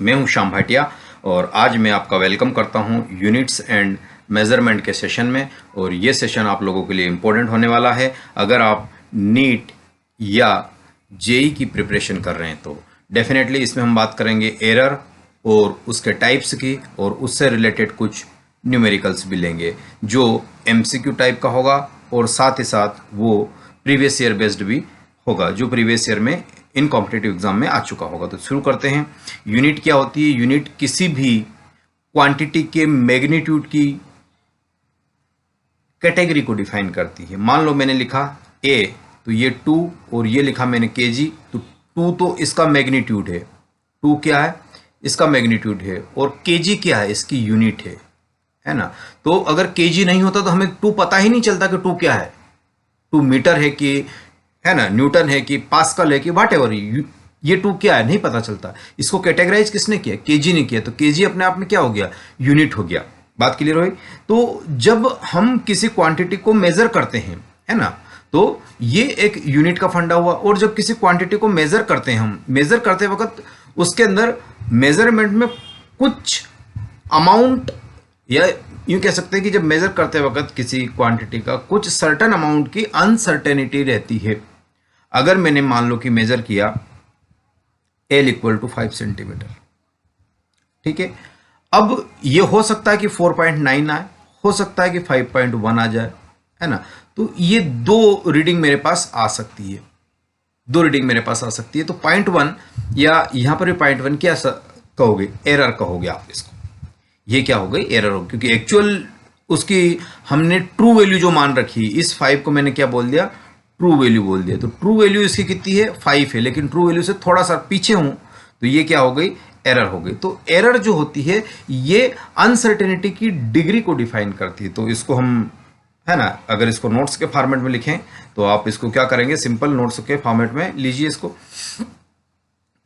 मैं हूं श्याम भाटिया और आज मैं आपका वेलकम करता हूं यूनिट्स एंड मेजरमेंट के सेशन में। और ये सेशन आप लोगों के लिए इम्पोर्टेंट होने वाला है अगर आप नीट या जेई की प्रिपरेशन कर रहे हैं तो डेफिनेटली इसमें हम बात करेंगे एरर और उसके टाइप्स की, और उससे रिलेटेड कुछ न्यूमेरिकल्स भी लेंगे जो एमसीक्यू टाइप का होगा और साथ ही साथ वो प्रीवियस ईयर बेस्ड भी होगा जो प्रीवियस ईयर में इन कॉम्पिटिटिव एग्जाम में आ चुका होगा। तो शुरू करते हैं। यूनिट क्या होती है? यूनिट किसी भी क्वांटिटी के मैग्नीट्यूड की कैटेगरी को डिफाइन करती है। मान लो मैंने लिखा ए तो ये 2 और ये लिखा मैंने केजी, तो 2 तो इसका मैग्नीट्यूड है, 2 क्या है? इसका मैग्नीट्यूड है, और केजी क्या है? इसकी यूनिट है ना। तो अगर केजी नहीं होता तो हमें 2 पता ही नहीं चलता कि 2 क्या है। 2 मीटर है कि है ना, न्यूटन है कि पास्कल है कि व्हाटएवर, ये 2 क्या है नहीं पता चलता। इसको कैटेगराइज किसने किया? केजी ने किया। तो केजी अपने आप में क्या हो गया? यूनिट हो गया। बात क्लियर हुई? तो जब हम किसी क्वांटिटी को मेजर करते हैं, है ना, तो ये एक यूनिट का फंडा हुआ। और जब किसी क्वांटिटी को मेजर करते हैं, हम मेजर करते वक्त उसके अंदर मेजरमेंट में कुछ अमाउंट, या यूं कह सकते हैं कि जब मेजर करते वक्त किसी क्वांटिटी का कुछ सर्टेन अमाउंट की अनसर्टेनिटी रहती है। अगर मैंने मान लो कि मेजर किया L इक्वल टू 5 सेंटीमीटर, ठीक है, अब ये हो सकता है कि 4.9 आए, हो सकता है कि 5.1 आ जाए, है ना। तो ये 2 रीडिंग मेरे पास आ सकती है, 2 रीडिंग मेरे पास आ सकती है। तो 0.1 या यहां पर भी 0.1 क्या कहोगे? एरर कहोगे आप इसको। ये क्या हो गई? एरर हो, क्योंकि एक्चुअल उसकी हमने ट्रू वैल्यू जो मान रखी, इस 5 को मैंने क्या बोल दिया? ट्रू वैल्यू बोल दिया। तो ट्रू वैल्यू इसकी कितनी है? 5 है, लेकिन ट्रू वैल्यू से थोड़ा सा पीछे हूं तो ये क्या हो गई? एरर हो गई। तो एरर जो होती है ये अनसर्टेनिटी की डिग्री को डिफाइन करती है। तो इसको हम, है ना, अगर इसको नोट्स के फॉर्मेट में लिखें तो आप इसको क्या करेंगे? सिंपल नोट्स के फॉर्मेट में लीजिए इसको।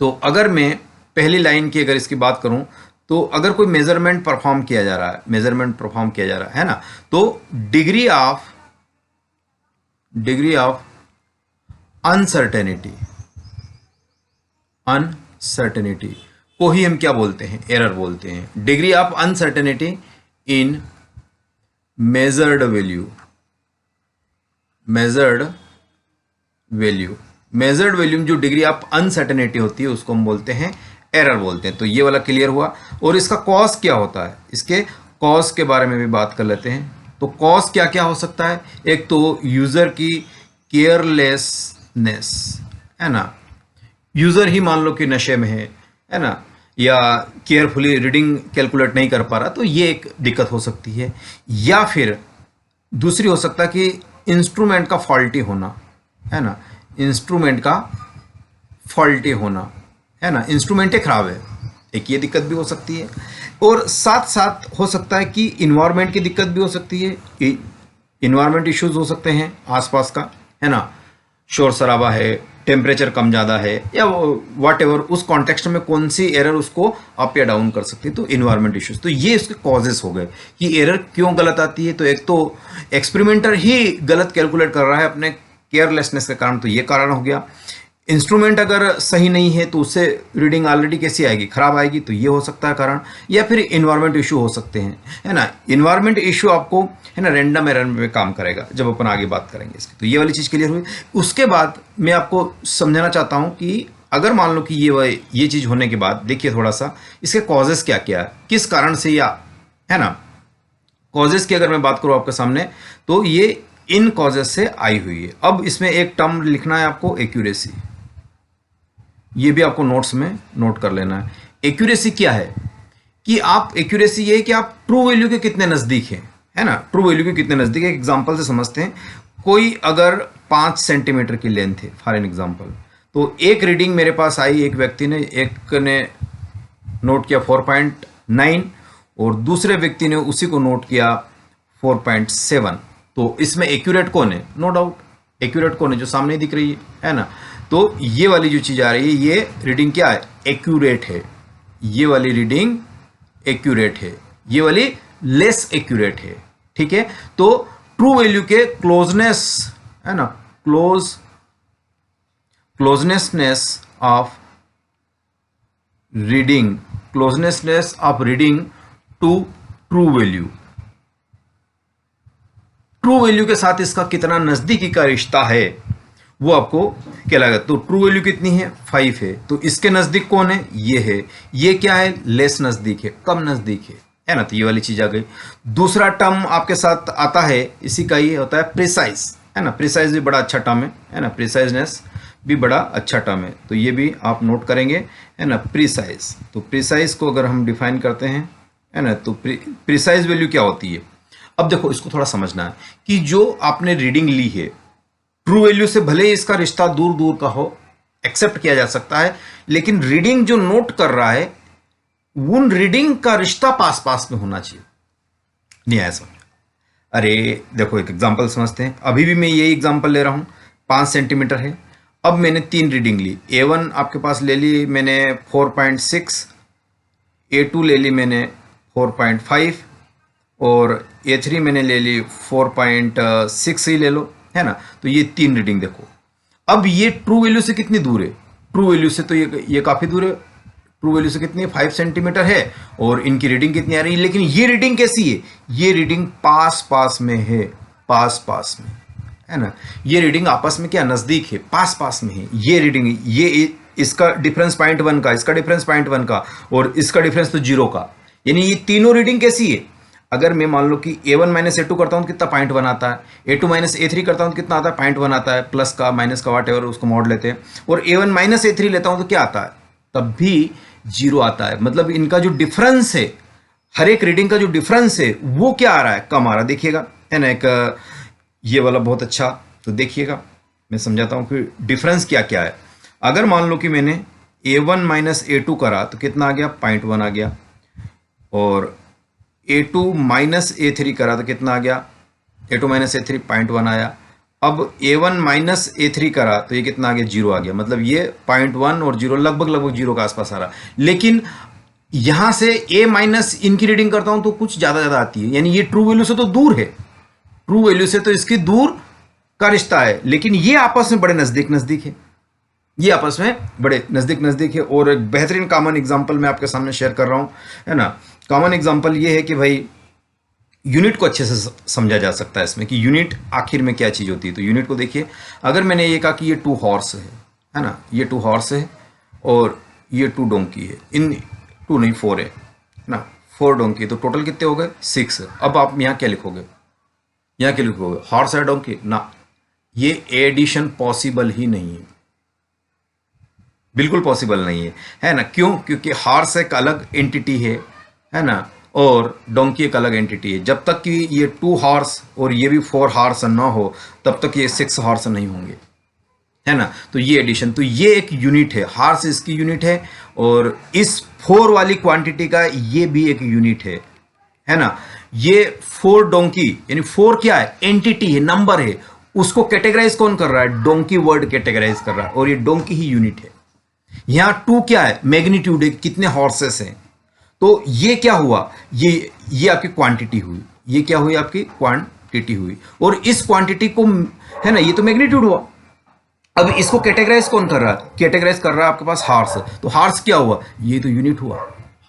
तो अगर मैं पहली लाइन की अगर इसकी बात करूं तो अगर कोई मेजरमेंट परफॉर्म किया जा रहा है, है ना, तो डिग्री ऑफ अनसर्टेनिटी को ही हम क्या बोलते हैं? एरर बोलते हैं। Degree of uncertainty in measured value जो डिग्री ऑफ अनसर्टेनिटी होती है उसको हम बोलते हैं एरर बोलते हैं। तो ये वाला क्लियर हुआ। और इसका कॉज क्या होता है? इसके कॉज के बारे में भी बात कर लेते हैं। तो कॉज क्या क्या हो सकता है? एक तो यूजर की केयरलेसनेस, है ना, यूजर ही मान लो कि नशे में है ना, या केयरफुली रीडिंग कैलकुलेट नहीं कर पा रहा, तो ये एक दिक्कत हो सकती है। या फिर दूसरी हो सकता है कि इंस्ट्रूमेंट का फॉल्टी होना, है ना, है ना, इंस्ट्रूमेंट खराब है, एक ये दिक्कत भी हो सकती है। और साथ साथ हो सकता है कि इन्वायरमेंट की दिक्कत भी हो सकती है, इन्वायरमेंट इश्यूज हो सकते हैं आसपास का, है ना, शोर शराबा है, टेम्परेचर कम ज़्यादा है, या वॉट एवर उस कॉन्टेक्स्ट में कौन सी एरर उसको अप या डाउन कर सकती है। तो इन्वायरमेंट इश्यूज, तो ये इसके कॉजेस हो गए कि एरर क्यों गलत आती है। तो एक तो एक्सपेरिमेंटर ही गलत कैलकुलेट कर रहा है अपने केयरलेसनेस के कारण, तो ये कारण हो गया। इंस्ट्रूमेंट अगर सही नहीं है तो उससे रीडिंग ऑलरेडी कैसी आएगी? खराब आएगी, तो ये हो सकता है कारण। या फिर इन्वायरमेंट इशू हो सकते हैं, है ना। इन्वायरमेंट इशू आपको, है ना, रैंडम एरर में काम करेगा जब अपन आगे बात करेंगे इसकी। तो ये वाली चीज़ क्लियर हुई। उसके बाद मैं आपको समझाना चाहता हूँ कि अगर मान लो कि ये चीज़ होने के बाद देखिए थोड़ा सा इसके कॉजेस क्या क्या है, किस कारण से, या है ना, कॉजेस की अगर मैं बात करूँ आपके सामने तो ये इन कॉजेस से आई हुई है। अब इसमें एक टर्म लिखना है आपको, एक्यूरेसी। ये भी आपको नोट्स में नोट कर लेना है। एक्यूरेसी क्या है? कि आप, एक्यूरेसी ये है कि आप ट्रू वैल्यू के कितने नजदीक हैं, है ना, ट्रू वैल्यू के कितने नजदीक है। एग्जांपल से समझते हैं। कोई अगर 5 सेंटीमीटर की लेंथ है फॉर एन एग्जांपल, तो एक रीडिंग मेरे पास आई, एक व्यक्ति ने, एक ने नोट किया 4.9 और दूसरे व्यक्ति ने उसी को नोट किया 4.7। तो इसमें एक्यूरेट कौन है? नो डाउट एक्यूरेट कौन है? जो सामने दिख रही है ना। तो ये वाली जो चीज आ रही है, ये रीडिंग क्या है? एक्यूरेट है। ये वाली रीडिंग एक्यूरेट है, ये वाली लेस एक्यूरेट है, ठीक है। तो ट्रू वैल्यू के क्लोजनेस, है ना, closenessness of reading closenessness of reading to true value, true value के साथ इसका कितना नजदीकी का रिश्ता है वो आपको कहलाएगा। तो ट्रू वैल्यू कितनी है 5 है, तो इसके नजदीक कौन है ये है, ये क्या है लेस नजदीक है, कम नजदीक है ना। तो ये वाली चीज आ गई। दूसरा टर्म आपके साथ आता है इसी का ही होता है प्रिसाइज, है ना। प्रिसाइज भी बड़ा अच्छा टर्म है ना, प्रिसाइजनेस भी बड़ा अच्छा टर्म है, तो ये भी आप नोट करेंगे, है ना। प्रिसाइज, तो प्रिसाइज को अगर हम डिफाइन करते हैं, है ना, तो प्रिसाइज वैल्यू क्या होती है। अब देखो इसको थोड़ा समझना है कि जो आपने रीडिंग ली है ट्रू वैल्यू से भले ही इसका रिश्ता दूर दूर का हो, एक्सेप्ट किया जा सकता है, लेकिन रीडिंग जो नोट कर रहा है उन रीडिंग का रिश्ता पास पास में होना चाहिए। नहीं आया समझ? अरे देखो एक एग्जांपल समझते हैं। अभी भी मैं यही एग्जांपल ले रहा हूं, 5 सेंटीमीटर है। अब मैंने 3 रीडिंग ली, A1 आपके पास ले ली मैंने 4.6, A2 ले ली मैंने 4.5 और A3 मैंने ले ली 4.6 ही ले लो, है ना। तो ये 3 रीडिंग देखो। अब ये ट्रू वैल्यू से कितनी दूर है, ट्रू वैल्यू से तो ये काफी दूर है। ट्रू वैल्यू से कितनी है 5 सेंटीमीटर है और इनकी रीडिंग कितनी आ रही है, लेकिन ये रीडिंग कैसी है, ये रीडिंग पास पास में है, पास पास में, है ना। ये रीडिंग आपस में क्या नजदीक है, पास पास में है। ये रीडिंग, ये इसका डिफरेंस 0.1 का, इसका डिफरेंस 0.1 का और इसका डिफरेंस तो 0 का, यानी ये तीनों रीडिंग कैसी है। अगर मैं मान लो कि A1 माइनस A2 करता हूं तो कितना 0.1 आता है, A2 माइनस A3 करता हूं तो कितना आता है 0.1 आता है, प्लस का माइनस का वाट एवर उसको मॉड लेते हैं, और A1 माइनस A3 लेता हूं तो क्या आता है, तब भी 0 आता है। मतलब इनका जो डिफरेंस है, हर एक रीडिंग का जो डिफरेंस है वो क्या आ रहा है, कम आ रहा है। देखिएगा, है ना, एक ये वाला बहुत अच्छा, तो देखिएगा मैं समझाता हूं कि डिफरेंस क्या क्या है। अगर मान लो कि मैंने A1 माइनस A2 करा तो कितना आ गया 0.1 आ गया, और A2 माइनस A3 करा तो कितना आ गया, A2 माइनस A3 0.1 आया। अब A1 माइनस A3 करा तो ये कितना आ गया 0 आ गया। मतलब ये 0.1 और 0 लगभग 0 के आसपास आ रहा। लेकिन यहां से A माइनस इनकी रीडिंग करता हूं तो कुछ ज्यादा आती है, यानी ये ट्रू वैल्यू से तो दूर है, ट्रू वैल्यू से तो इसकी दूर का रिश्ता है, लेकिन ये आपस में बड़े नजदीक नजदीक है, ये आपस में बड़े नजदीक नजदीक है। और एक बेहतरीन कॉमन एग्जांपल मैं आपके सामने शेयर कर रहा हूं, है ना। कॉमन एग्जांपल ये है कि भाई यूनिट को अच्छे से समझा जा सकता है इसमें कि यूनिट आखिर में क्या चीज होती है। तो यूनिट को देखिए, अगर मैंने ये कहा कि ये 2 हॉर्स है ना, ये 2 हॉर्स है और ये 2 डोंकी है, इन 2 नहीं 4 है ना, 4 डोंकी, तो टोटल कितने हो गए 6। अब आप यहाँ क्या लिखोगे, यहाँ क्या लिखोगे, हॉर्स है डोंकी ना, ये एडिशन पॉसिबल ही नहीं है, बिल्कुल पॉसिबल नहीं है ना। क्यों? क्योंकि हॉर्स एक अलग एंटिटी है ना, और डोंकी एक अलग एंटिटी है। जब तक कि ये 2 हॉर्स और ये भी 4 हॉर्स ना हो तब तक ये 6 हॉर्स नहीं होंगे, है ना। तो ये एडिशन, तो ये एक यूनिट है, हॉर्स इसकी यूनिट है, और इस 4 वाली क्वांटिटी का ये भी एक यूनिट है ना। ये 4 डोंकी, यानी 4 क्या है, एंटिटी है, नंबर है, उसको कैटेगराइज कौन कर रहा है, डोंकी वर्ड कैटेगराइज कर रहा है, और ये डोंकी ही यूनिट है। यहां 2 क्या है, मैग्नीट्यूड है, कितने हॉर्सेस हैं। तो ये क्या हुआ, ये आपकी क्वांटिटी हुई, ये क्या हुई आपकी क्वांटिटी हुई, और इस क्वांटिटी को, है ना, ये तो मैग्नीट्यूड हुआ। अब इसको कैटेगराइज कौन कर रहा है, कैटेगराइज कर रहा है आपके पास हॉर्स, तो हॉर्स क्या हुआ, ये तो यूनिट हुआ,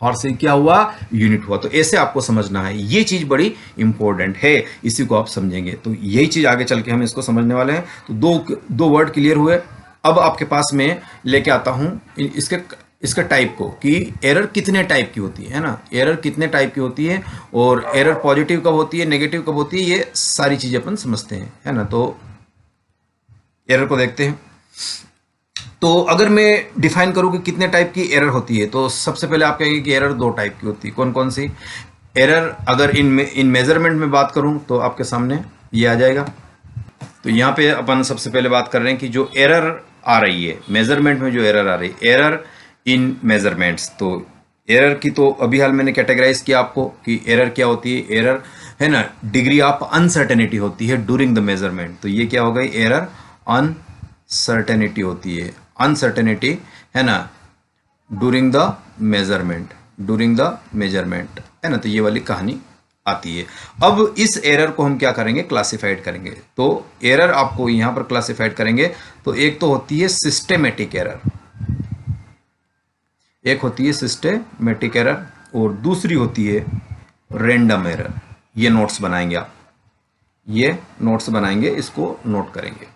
हॉर्स से क्या हुआ, यूनिट हुआ। तो ऐसे आपको समझना है, ये चीज बड़ी इंपॉर्टेंट है, इसी को आप समझेंगे तो यही चीज आगे चल के हम इसको समझने वाले हैं। तो दो वर्ड क्लियर हुए। अब आपके पास में लेके आता हूं इसके टाइप को, कि एरर कितने टाइप की होती है ना, एरर कितने टाइप की होती है, और एरर पॉजिटिव कब होती है, नेगेटिव कब होती है, ये सारी चीजें अपन समझते हैं, है ना। तो एरर को देखते हैं। तो अगर मैं डिफाइन करूं कि कितने टाइप की एरर होती है, तो सबसे पहले आप कहेंगे कि एरर 2 टाइप की होती है। कौन कौन सी एरर? अगर इन मेजरमेंट में बात करूं तो आपके सामने ये आ जाएगा। तो यहाँ पे अपन सबसे पहले बात कर रहे हैं कि जो एरर आ रही है मेजरमेंट में, जो एरर आ रही है, एरर इन मेजरमेंट्स। तो एरर की तो अभी हाल मैंने कैटेगराइज किया आपको कि एरर क्या होती है। एरर है ना, डिग्री ऑफ अनसर्टेनिटी होती है ड्यूरिंग द मेजरमेंट। तो ये क्या हो गई, एरर अनसर्टेनिटी होती है, अनसर्टेनिटी, है ना, during the measurement, during the measurement, है ना। तो ये वाली कहानी आती है। अब इस एरर को हम क्या करेंगे, क्लासिफाइड करेंगे। तो एरर आपको यहां पर क्लासिफाइड करेंगे। तो एक तो होती है सिस्टेमेटिक एरर, एक होती है सिस्टेमेटिक एरर और दूसरी होती है रैंडम एरर। ये नोट्स बनाएंगे आप, ये नोट्स बनाएंगे, इसको नोट करेंगे,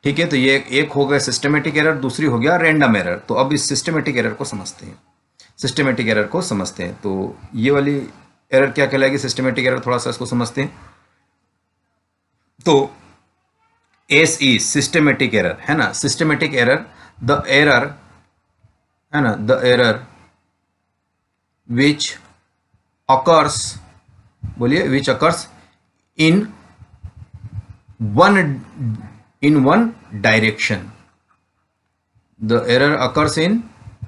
ठीक है। तो ये एक हो गया सिस्टेमेटिक एरर, दूसरी हो गया रैंडम एरर। तो अब इस सिस्टेमेटिक एरर को समझते हैं, सिस्टेमेटिक एरर को समझते हैं। तो ये वाली एरर क्या कहलाएगी, सिस्टेमेटिक एरर, थोड़ा सा इसको समझते हैं। तो एस ई सिस्टेमेटिक एरर है ना, सिस्टेमेटिक एरर द एरर है ना, द एरर विच अकर्स, बोलिए, which occurs in one direction. The error occurs in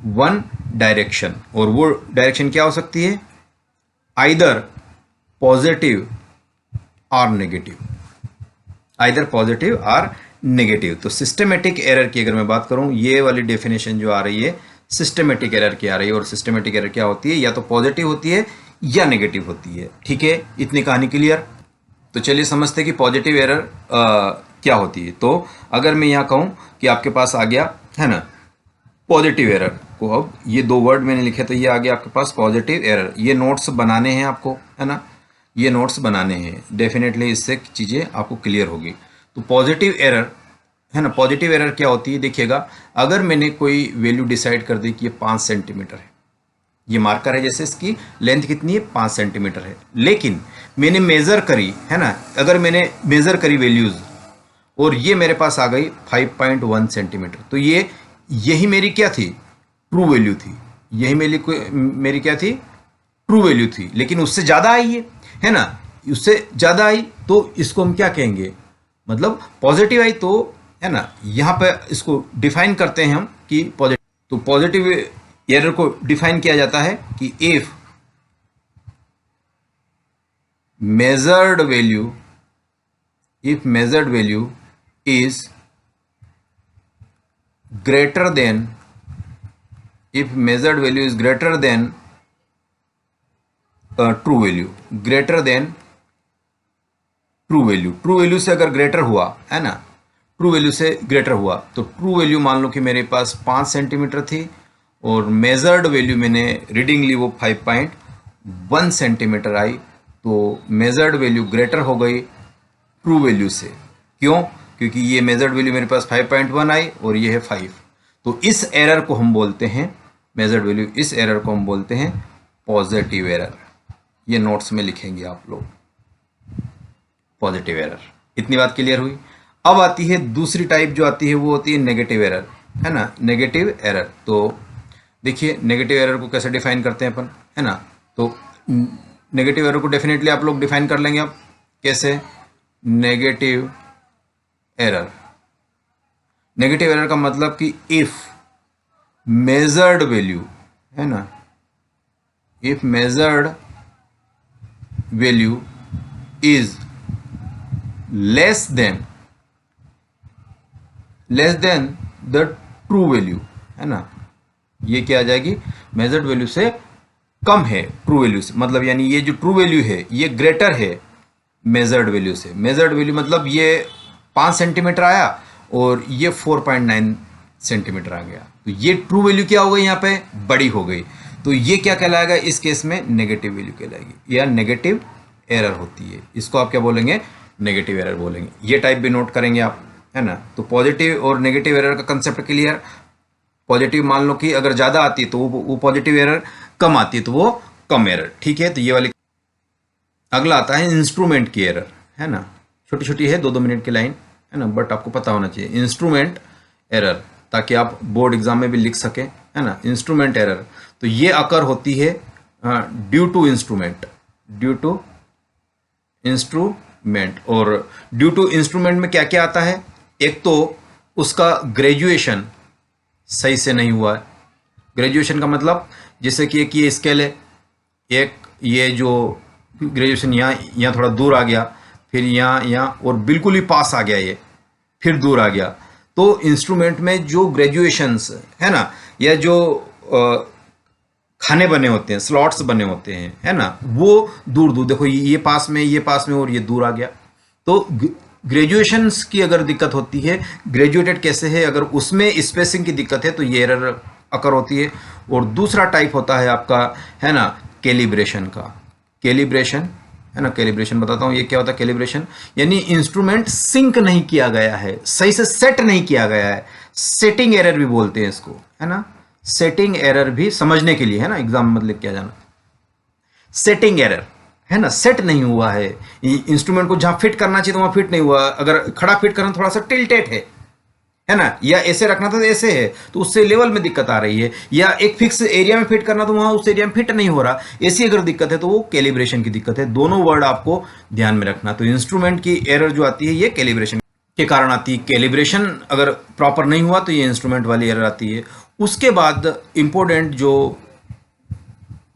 one direction, और वो डायरेक्शन क्या हो सकती है, आइदर पॉजिटिव और नेगेटिव, आइदर पॉजिटिव और नेगेटिव। तो सिस्टेमेटिक एरर की अगर मैं बात करूं, ये वाली डेफिनेशन जो आ रही है सिस्टेमेटिक एरर की आ रही है, और सिस्टेमेटिक एरर क्या होती है, या तो पॉजिटिव होती है या नेगेटिव होती है, ठीक है। इतनी कहानी क्लियर। तो चलिए समझते हैं कि पॉजिटिव एरर क्या होती है। तो अगर मैं यहाँ कहूँ कि आपके पास आ गया है ना पॉजिटिव एरर को, अब ये दो वर्ड मैंने लिखे, तो ये आ गया आपके पास पॉजिटिव एरर। ये नोट्स बनाने हैं आपको, है ना, ये नोट्स बनाने हैं, डेफिनेटली इससे चीज़ें आपको क्लियर होगी। तो पॉजिटिव एरर है ना, पॉजिटिव एरर क्या होती है, देखिएगा, अगर मैंने कोई वैल्यू डिसाइड कर दी कि ये 5 सेंटीमीटर है, ये मार्कर है, जैसे इसकी लेंथ कितनी है, 5 सेंटीमीटर है, लेकिन मैंने मेज़र करी है ना, अगर मैंने मेज़र करी वैल्यूज़ और ये मेरे पास आ गई 5.1 सेंटीमीटर, तो ये यही मेरी क्या थी, ट्रू वैल्यू थी, यही मेरी क्या थी, ट्रू वैल्यू थी। लेकिन उससे ज़्यादा आई है ना, उससे ज़्यादा आई तो इसको हम क्या कहेंगे, मतलब पॉजिटिव आई, तो है ना, यहाँ पे इसको डिफाइन करते हैं हम कि पॉजिटिव। तो पॉजिटिव एरर को डिफाइन किया जाता है कि if measured value is greater than, if measured value is greater than true value, greater than true value से अगर ग्रेटर हुआ है ना, ट्रू वैल्यू से ग्रेटर हुआ, तो ट्रू वैल्यू मान लो कि मेरे पास 5 सेंटीमीटर थी और मेजर्ड वैल्यू मैंने रीडिंग ली वो 5.1 सेंटीमीटर आई, तो मेजर्ड वैल्यू ग्रेटर हो गई ट्रू वैल्यू से। क्यों, क्योंकि ये मेजर्ड वैल्यू मेरे पास 5.1 आई और ये है 5। तो इस एरर को हम बोलते हैं मेजर्ड वैल्यू, इस एरर को हम बोलते हैं पॉजिटिव एरर। ये नोट्स में लिखेंगे आप लोग, पॉजिटिव एरर। इतनी बात क्लियर हुई। अब आती है दूसरी टाइप जो आती है, वो होती है नेगेटिव एरर, है ना, नेगेटिव एरर। तो देखिए नेगेटिव एरर को कैसे डिफाइन करते हैं अपन, है ना। तो नेगेटिव एरर को डेफिनेटली आप लोग डिफाइन कर लेंगे। अब कैसे, नेगेटिव एरर, नेगेटिव एरर का मतलब कि इफ मेजर्ड वैल्यू, है ना, if measured value is less than the true value, है ना, ये क्या आ जाएगी, मेजर्ड वैल्यू से कम है ट्रू वैल्यू से, मतलब यानी ये जो ट्रू वैल्यू है ये ग्रेटर है मेजर्ड वैल्यू से। मेजर्ड वैल्यू मतलब ये 5 सेंटीमीटर आया और ये 4.9 सेंटीमीटर आ गया, तो ये ट्रू वैल्यू क्या हो गई, यहाँ पे बड़ी हो गई, तो ये क्या कहलाएगा, इस केस में नेगेटिव वैल्यू कहलाएगी या नेगेटिव एरर होती है। इसको आप क्या बोलेंगे, नेगेटिव एरर बोलेंगे। ये टाइप भी नोट करेंगे आप, है ना। तो पॉजिटिव और नेगेटिव एरर का कंसेप्ट क्लियर। पॉजिटिव मान लो कि अगर ज़्यादा आती है तो वो पॉजिटिव एरर, कम आती है तो वो कम एरर, ठीक है। तो ये वाली। अगला आता है इंस्ट्रूमेंट की एरर, है ना, छोटी छोटी है, 2-2 मिनट की लाइन, है ना, बट आपको पता होना चाहिए इंस्ट्रूमेंट एरर, ताकि आप बोर्ड एग्जाम में भी लिख सकें, है ना। इंस्ट्रूमेंट एरर तो ये अकर होती है due to instrument, due to instrument. और ड्यू टू इंस्ट्रूमेंट में क्या क्या आता है, एक तो उसका ग्रेजुएशन सही से नहीं हुआ है। ग्रेजुएशन का मतलब जैसे कि एक ये स्केल है, एक ये जो ग्रेजुएशन यहाँ थोड़ा दूर आ गया, फिर यहाँ और बिल्कुल ही पास आ गया, ये फिर दूर आ गया। तो इंस्ट्रूमेंट में जो ग्रेजुएशंस है ना, या जो खाने बने होते हैं, स्लॉट्स बने होते हैं, है ना, वो दूर दूर, देखो ये पास में और ये दूर आ गया। तो ग्रेजुएशंस की अगर दिक्कत होती है, ग्रेजुएटेड कैसे है, अगर उसमें स्पेसिंग की दिक्कत है तो ये एरर अकर होती है। और दूसरा टाइप होता है आपका, है ना, कैलिब्रेशन का। कैलिब्रेशन, है ना, कैलिब्रेशन बताता हूँ ये क्या होता है। कैलिब्रेशन यानी इंस्ट्रूमेंट सिंक नहीं किया गया है, सही से सेट नहीं किया गया है। सेटिंग एरर भी बोलते हैं इसको, है ना। सेटिंग एरर भी समझने के लिए, है ना, एग्जाम में लिख के आ जाना। सेटिंग एरर, है ना, सेट नहीं हुआ है इंस्ट्रूमेंट को, जहां फिट करना चाहिए तो वहां फिट नहीं हुआ। अगर खड़ा फिट करना थोड़ा सा टिल्टेड है ना, या ऐसे रखना था तो ऐसे है, तो उससे लेवल में दिक्कत आ रही है। या एक फिक्स एरिया में फिट करना तो वहां उस एरिया में फिट नहीं हो रहा, ऐसी अगर दिक्कत है तो वो कैलिब्रेशन की दिक्कत है। दोनों वर्ड आपको ध्यान में रखना। तो इंस्ट्रूमेंट की एरर जो आती है ये कैलिब्रेशन के कारण आती है। कैलिब्रेशन अगर प्रॉपर नहीं हुआ तो ये इंस्ट्रूमेंट वाली एरर आती है। उसके बाद इंपॉर्टेंट जो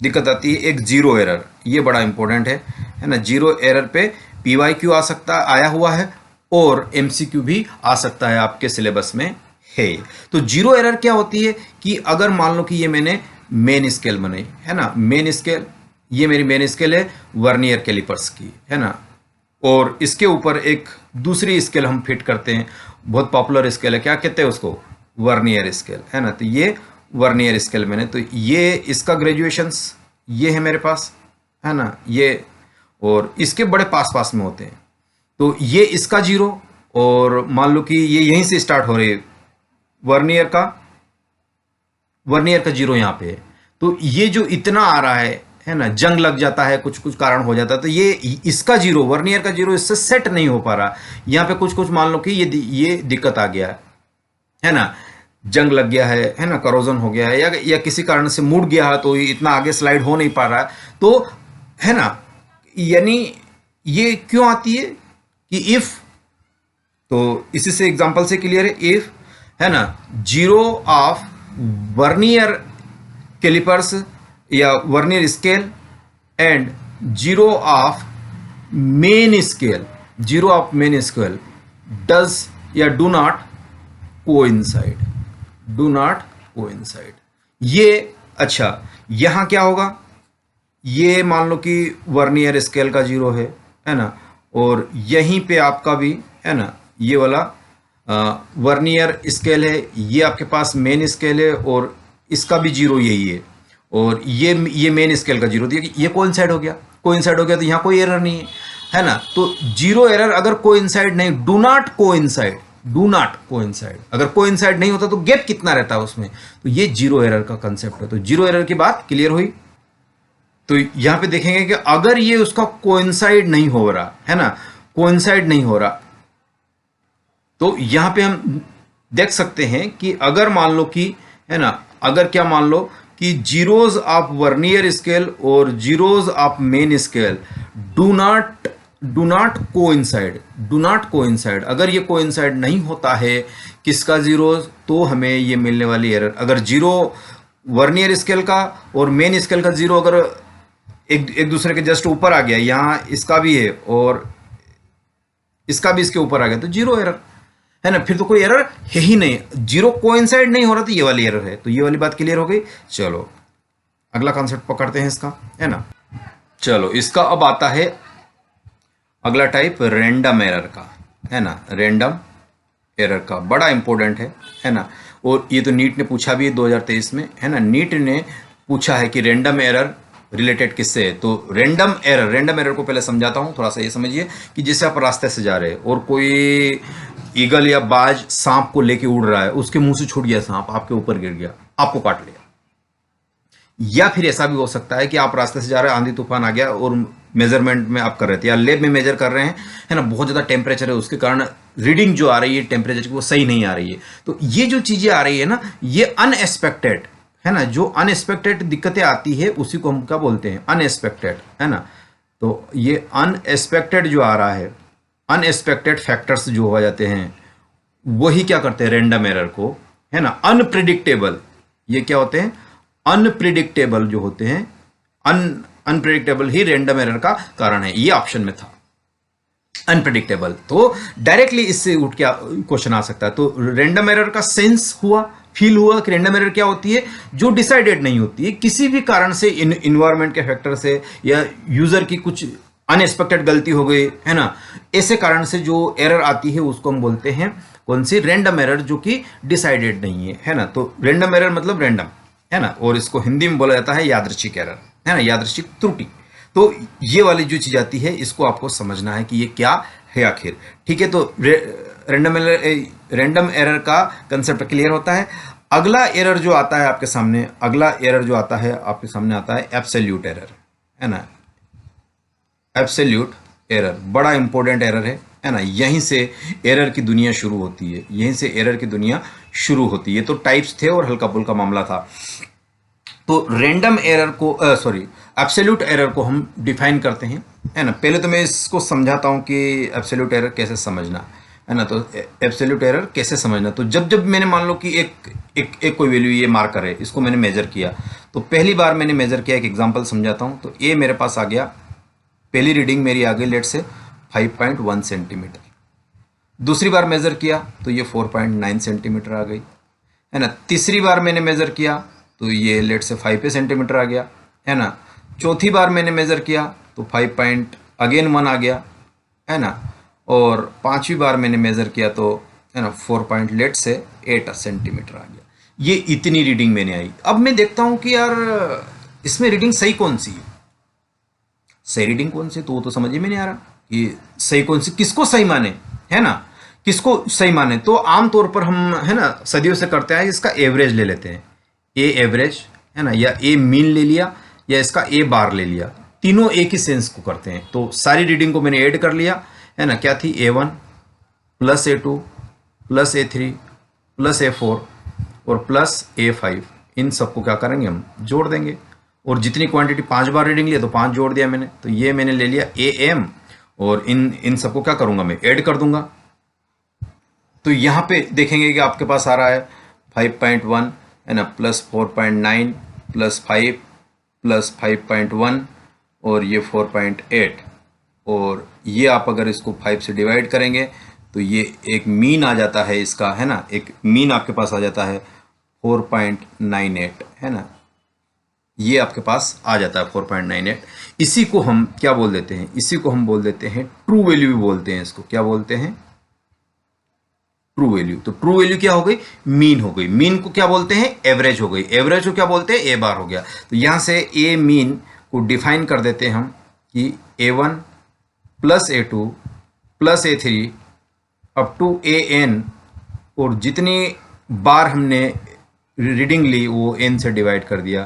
दिक्कत आती है एक जीरो एरर, ये बड़ा इंपॉर्टेंट है ना। जीरो एरर पे PYQ आ सकता, आया हुआ है, और MCQ भी आ सकता है, आपके सिलेबस में है। तो जीरो एरर क्या होती है कि अगर मान लो कि ये मैंने मेन स्केल बनाई, है ना, मेन स्केल, ये मेरी मेन स्केल है वर्नियर कैलिपर्स की, है ना, और इसके ऊपर एक दूसरी स्केल हम फिट करते हैं, बहुत पॉपुलर स्केल है, क्या कहते हैं उसको, वर्नियर स्केल, है ना। तो ये वर्नियर स्केल मैंने, तो ये इसका ग्रेजुएशंस ये है मेरे पास, है ना, ये, और इसके बड़े पास पास में होते हैं। तो ये इसका जीरो, और मान लो कि ये यहीं से स्टार्ट हो रही है, वर्नियर का जीरो यहाँ पे है। तो ये जो इतना आ रहा है ना, जंग लग जाता है, कुछ कुछ कारण हो जाता है, तो ये इसका जीरो, वर्नियर का जीरो इससे सेट नहीं हो पा रहा। यहाँ पे कुछ कुछ मान लो कि ये दिक्कत आ गया है ना, जंग लग गया है ना, करोजन हो गया है, या किसी कारण से मुड़ गया है, तो इतना आगे स्लाइड हो नहीं पा रहा है, तो, है ना। यानी ये क्यों आती है कि इफ, तो इसी से एग्जांपल से क्लियर है, इफ, है ना, जीरो ऑफ वर्नियर कैलिपर्स या vernier scale and zero of main scale, zero of main scale does या do not coincide, do not coincide. ये, अच्छा, यहां क्या होगा, ये मान लो कि वर्नियर स्केल का जीरो है ना, और यहीं पे आपका भी, है ना, ये वाला वर्नियर स्केल है, ये आपके पास मेन स्केल है, और इसका भी जीरो यही है, और ये मेन स्केल का जीरो दिया, ये कोइंसाइड हो गया, कोइंसाइड हो गया, तो यहाँ कोई एरर नहीं है ना। तो जीरो एरर अगर कोइंसाइड नहीं, do not coincide, do not coincide, अगर कोइंसाइड नहीं होता तो गैप कितना रहता है उसमें, तो ये जीरो एरर का कंसेप्ट है। तो जीरो एरर की बात क्लियर हुई। तो यहां पे देखेंगे कि अगर ये उसका कोइंसाइड नहीं हो रहा, है ना, कोइंसाइड नहीं हो रहा, तो यहां पे हम देख सकते हैं कि अगर मान लो कि, है ना, अगर क्या मान लो कि जीरोज ऑफ वर्नियर स्केल और zeros of main scale do not coincide, do not coincide, अगर ये कोइंसाइड नहीं होता है किसका जीरोज, तो हमें ये मिलने वाली एरर, अगर जीरो वर्नियर स्केल का और मेन स्केल का जीरो अगर एक दूसरे के जस्ट ऊपर आ गया, यहां इसका भी है और इसका भी इसके ऊपर आ गया, तो जीरो एरर, है ना, फिर तो कोई एरर है ही नहीं, जीरो कोइंसाइड नहीं हो रहा, तो ये वाली एरर है। तो ये वाली बात क्लियर हो गई। चलो अगला कॉन्सेप्ट पकड़ते हैं इसका, है ना। चलो इसका अब आता है अगला टाइप, रैंडम एरर का, है ना, रैंडम एरर का, बड़ा इंपॉर्टेंट है ना। और ये तो नीट ने पूछा भी है 2023 में, है ना, नीट ने पूछा है कि रैंडम एरर रिलेटेड किससे है। तो रैंडम एरर को पहले समझाता हूं, थोड़ा सा ये समझिए कि जैसे आप रास्ते से जा रहे हैं और कोई ईगल या बाज सांप को लेके उड़ रहा है, उसके मुंह से छूट गया सांप, आपके ऊपर गिर गया, आपको काट लिया। या फिर ऐसा भी हो सकता है कि आप रास्ते से जा रहे हैं, आंधी तूफान आ गया और मेजरमेंट में आप कर रहे थे या लैब में मेजर कर रहे हैं, है ना, बहुत ज़्यादा टेम्परेचर है, उसके कारण रीडिंग जो आ रही है टेम्परेचर की वो सही नहीं आ रही है। तो ये जो चीज़ें आ रही है ना, ये अनएक्सपेक्टेड, है ना, जो अनएक्सपेक्टेड दिक्कतें आती है उसी को हम क्या बोलते हैं, अनएक्सपेक्टेड, है ना। तो ये अनएक्सपेक्टेड जो आ रहा है, अनएक्सपेक्टेड फैक्टर्स जो हो जाते हैं, वही क्या करते हैं रैंडम एरर को, है ना, अनप्रिडिक्टेबल, ये क्या होते हैं, अनप्रिडिक्टेबल जो होते हैं, अनप्रिडिक्टेबल ही रैंडम एरर का कारण है। ये ऑप्शन में था अनप्रिडिक्टेबल, तो डायरेक्टली इससे उठ के क्वेश्चन आ सकता है। तो रैंडम एरर का सेंस हुआ, फील हुआ कि रैंडम एरर क्या होती है, जो डिसाइडेड नहीं होती है, किसी भी कारण से, इन्वायरमेंट के फैक्टर से या यूजर की कुछ अनएक्सपेक्टेड गलती हो गई, है ना, ऐसे कारण से जो एरर आती है उसको हम बोलते हैं कौन सी? रैंडम एरर, जो कि डिसाइडेड नहीं है ना। तो रैंडम एरर मतलब रैंडम, है ना, और इसको हिंदी में बोला जाता है यादृच्छिक एरर, है ना, यादृच्छिक त्रुटि। तो ये वाली जो चीज आती है इसको आपको समझना है कि ये क्या है आखिर। ठीक है, तो रैंडम एरर का कंसेप्ट क्लियर होता है। अगला एरर जो आता है आपके सामने, अगला एरर जो आता है आपके सामने आता है एब्सोल्यूट एरर, है ना। एब्सोल्यूट एरर बड़ा इंपॉर्टेंट एरर है ना। यहीं से एरर की दुनिया शुरू होती है, यहीं से एरर की दुनिया शुरू होती है। तो टाइप्स थे और हल्का फुल्का मामला था। तो रैंडम एरर को एब्सोल्यूट एरर को हम डिफाइन करते हैं, है ना। पहले तो मैं इसको समझाता हूं कि एब्सोल्यूट एरर कैसे समझना, है ना। तो एब्सोल्यूट एरर कैसे समझना, तो जब मैंने मान लो कि एक कोई वैल्यू, ये मार्कर है, इसको मैंने मेजर किया। तो पहली बार मैंने मेजर किया, एक एग्जांपल समझाता हूं। तो ए मेरे पास आ गया, पहली रीडिंग मेरी आ गई लेट से 5.1 सेंटीमीटर। दूसरी बार मेजर किया तो ये 4.9 सेंटीमीटर आ गई, है ना। तीसरी बार मैंने मेजर किया तो ये लेट से 5 सेंटीमीटर आ गया, है ना। चौथी बार मैंने मेजर किया तो 5.1 आ गया, है ना। और पांचवी बार मैंने मेजर किया तो, है ना, 4.8 सेंटीमीटर आ गया। ये इतनी रीडिंग मैंने आई। अब मैं देखता हूं कि यार इसमें रीडिंग सही कौन सी है, सही रीडिंग कौन सी, तो वो तो समझ में नहीं आ रहा कि सही कौन सी, किसको सही माने, है ना, किसको सही माने। तो आमतौर पर हम, है ना, सदियों से करते हैं, इसका एवरेज ले लेते हैं, ए एवरेज, है ना, या ए मीन ले लिया, या इसका ए बार ले लिया। तीनों एक ही सेंस को करते हैं। तो सारी रीडिंग को मैंने ऐड कर लिया, है ना। क्या थी? A1 plus A2 plus A3 plus A4 और प्लस A5। इन सबको क्या करेंगे? हम जोड़ देंगे। और जितनी क्वांटिटी 5 बार रीडिंग लिया तो 5 जोड़ दिया मैंने। तो ये मैंने ले लिया AM, और इन सबको क्या करूंगा? मैं ऐड कर दूंगा। तो यहाँ पे देखेंगे कि आपके पास आ रहा है 5.1, है ना, प्लस 4.9 प्लस 5 प्लस 5.1 और ये 4.8। और ये आप अगर इसको 5 से डिवाइड करेंगे तो ये एक मीन आ जाता है इसका, है ना, एक मीन आपके पास आ जाता है 4.98, है ना। ये आपके पास आ जाता है 4.98। इसी को हम क्या बोल देते हैं? इसी को हम बोल देते हैं ट्रू वैल्यू भी बोलते हैं। इसको क्या बोलते हैं? True value. तो ट्रू वैल्यू क्या हो गई? मीन हो गई। मीन को क्या बोलते हैं? एवरेज हो गई। एवरेज को क्या बोलते हैं? ए बार हो गया। तो यहां से ए मीन को डिफाइन कर देते हैं हम कि A1 plus A2 plus A3 up to AN, और जितनी बार हमने रीडिंग ली वो n से डिवाइड कर दिया।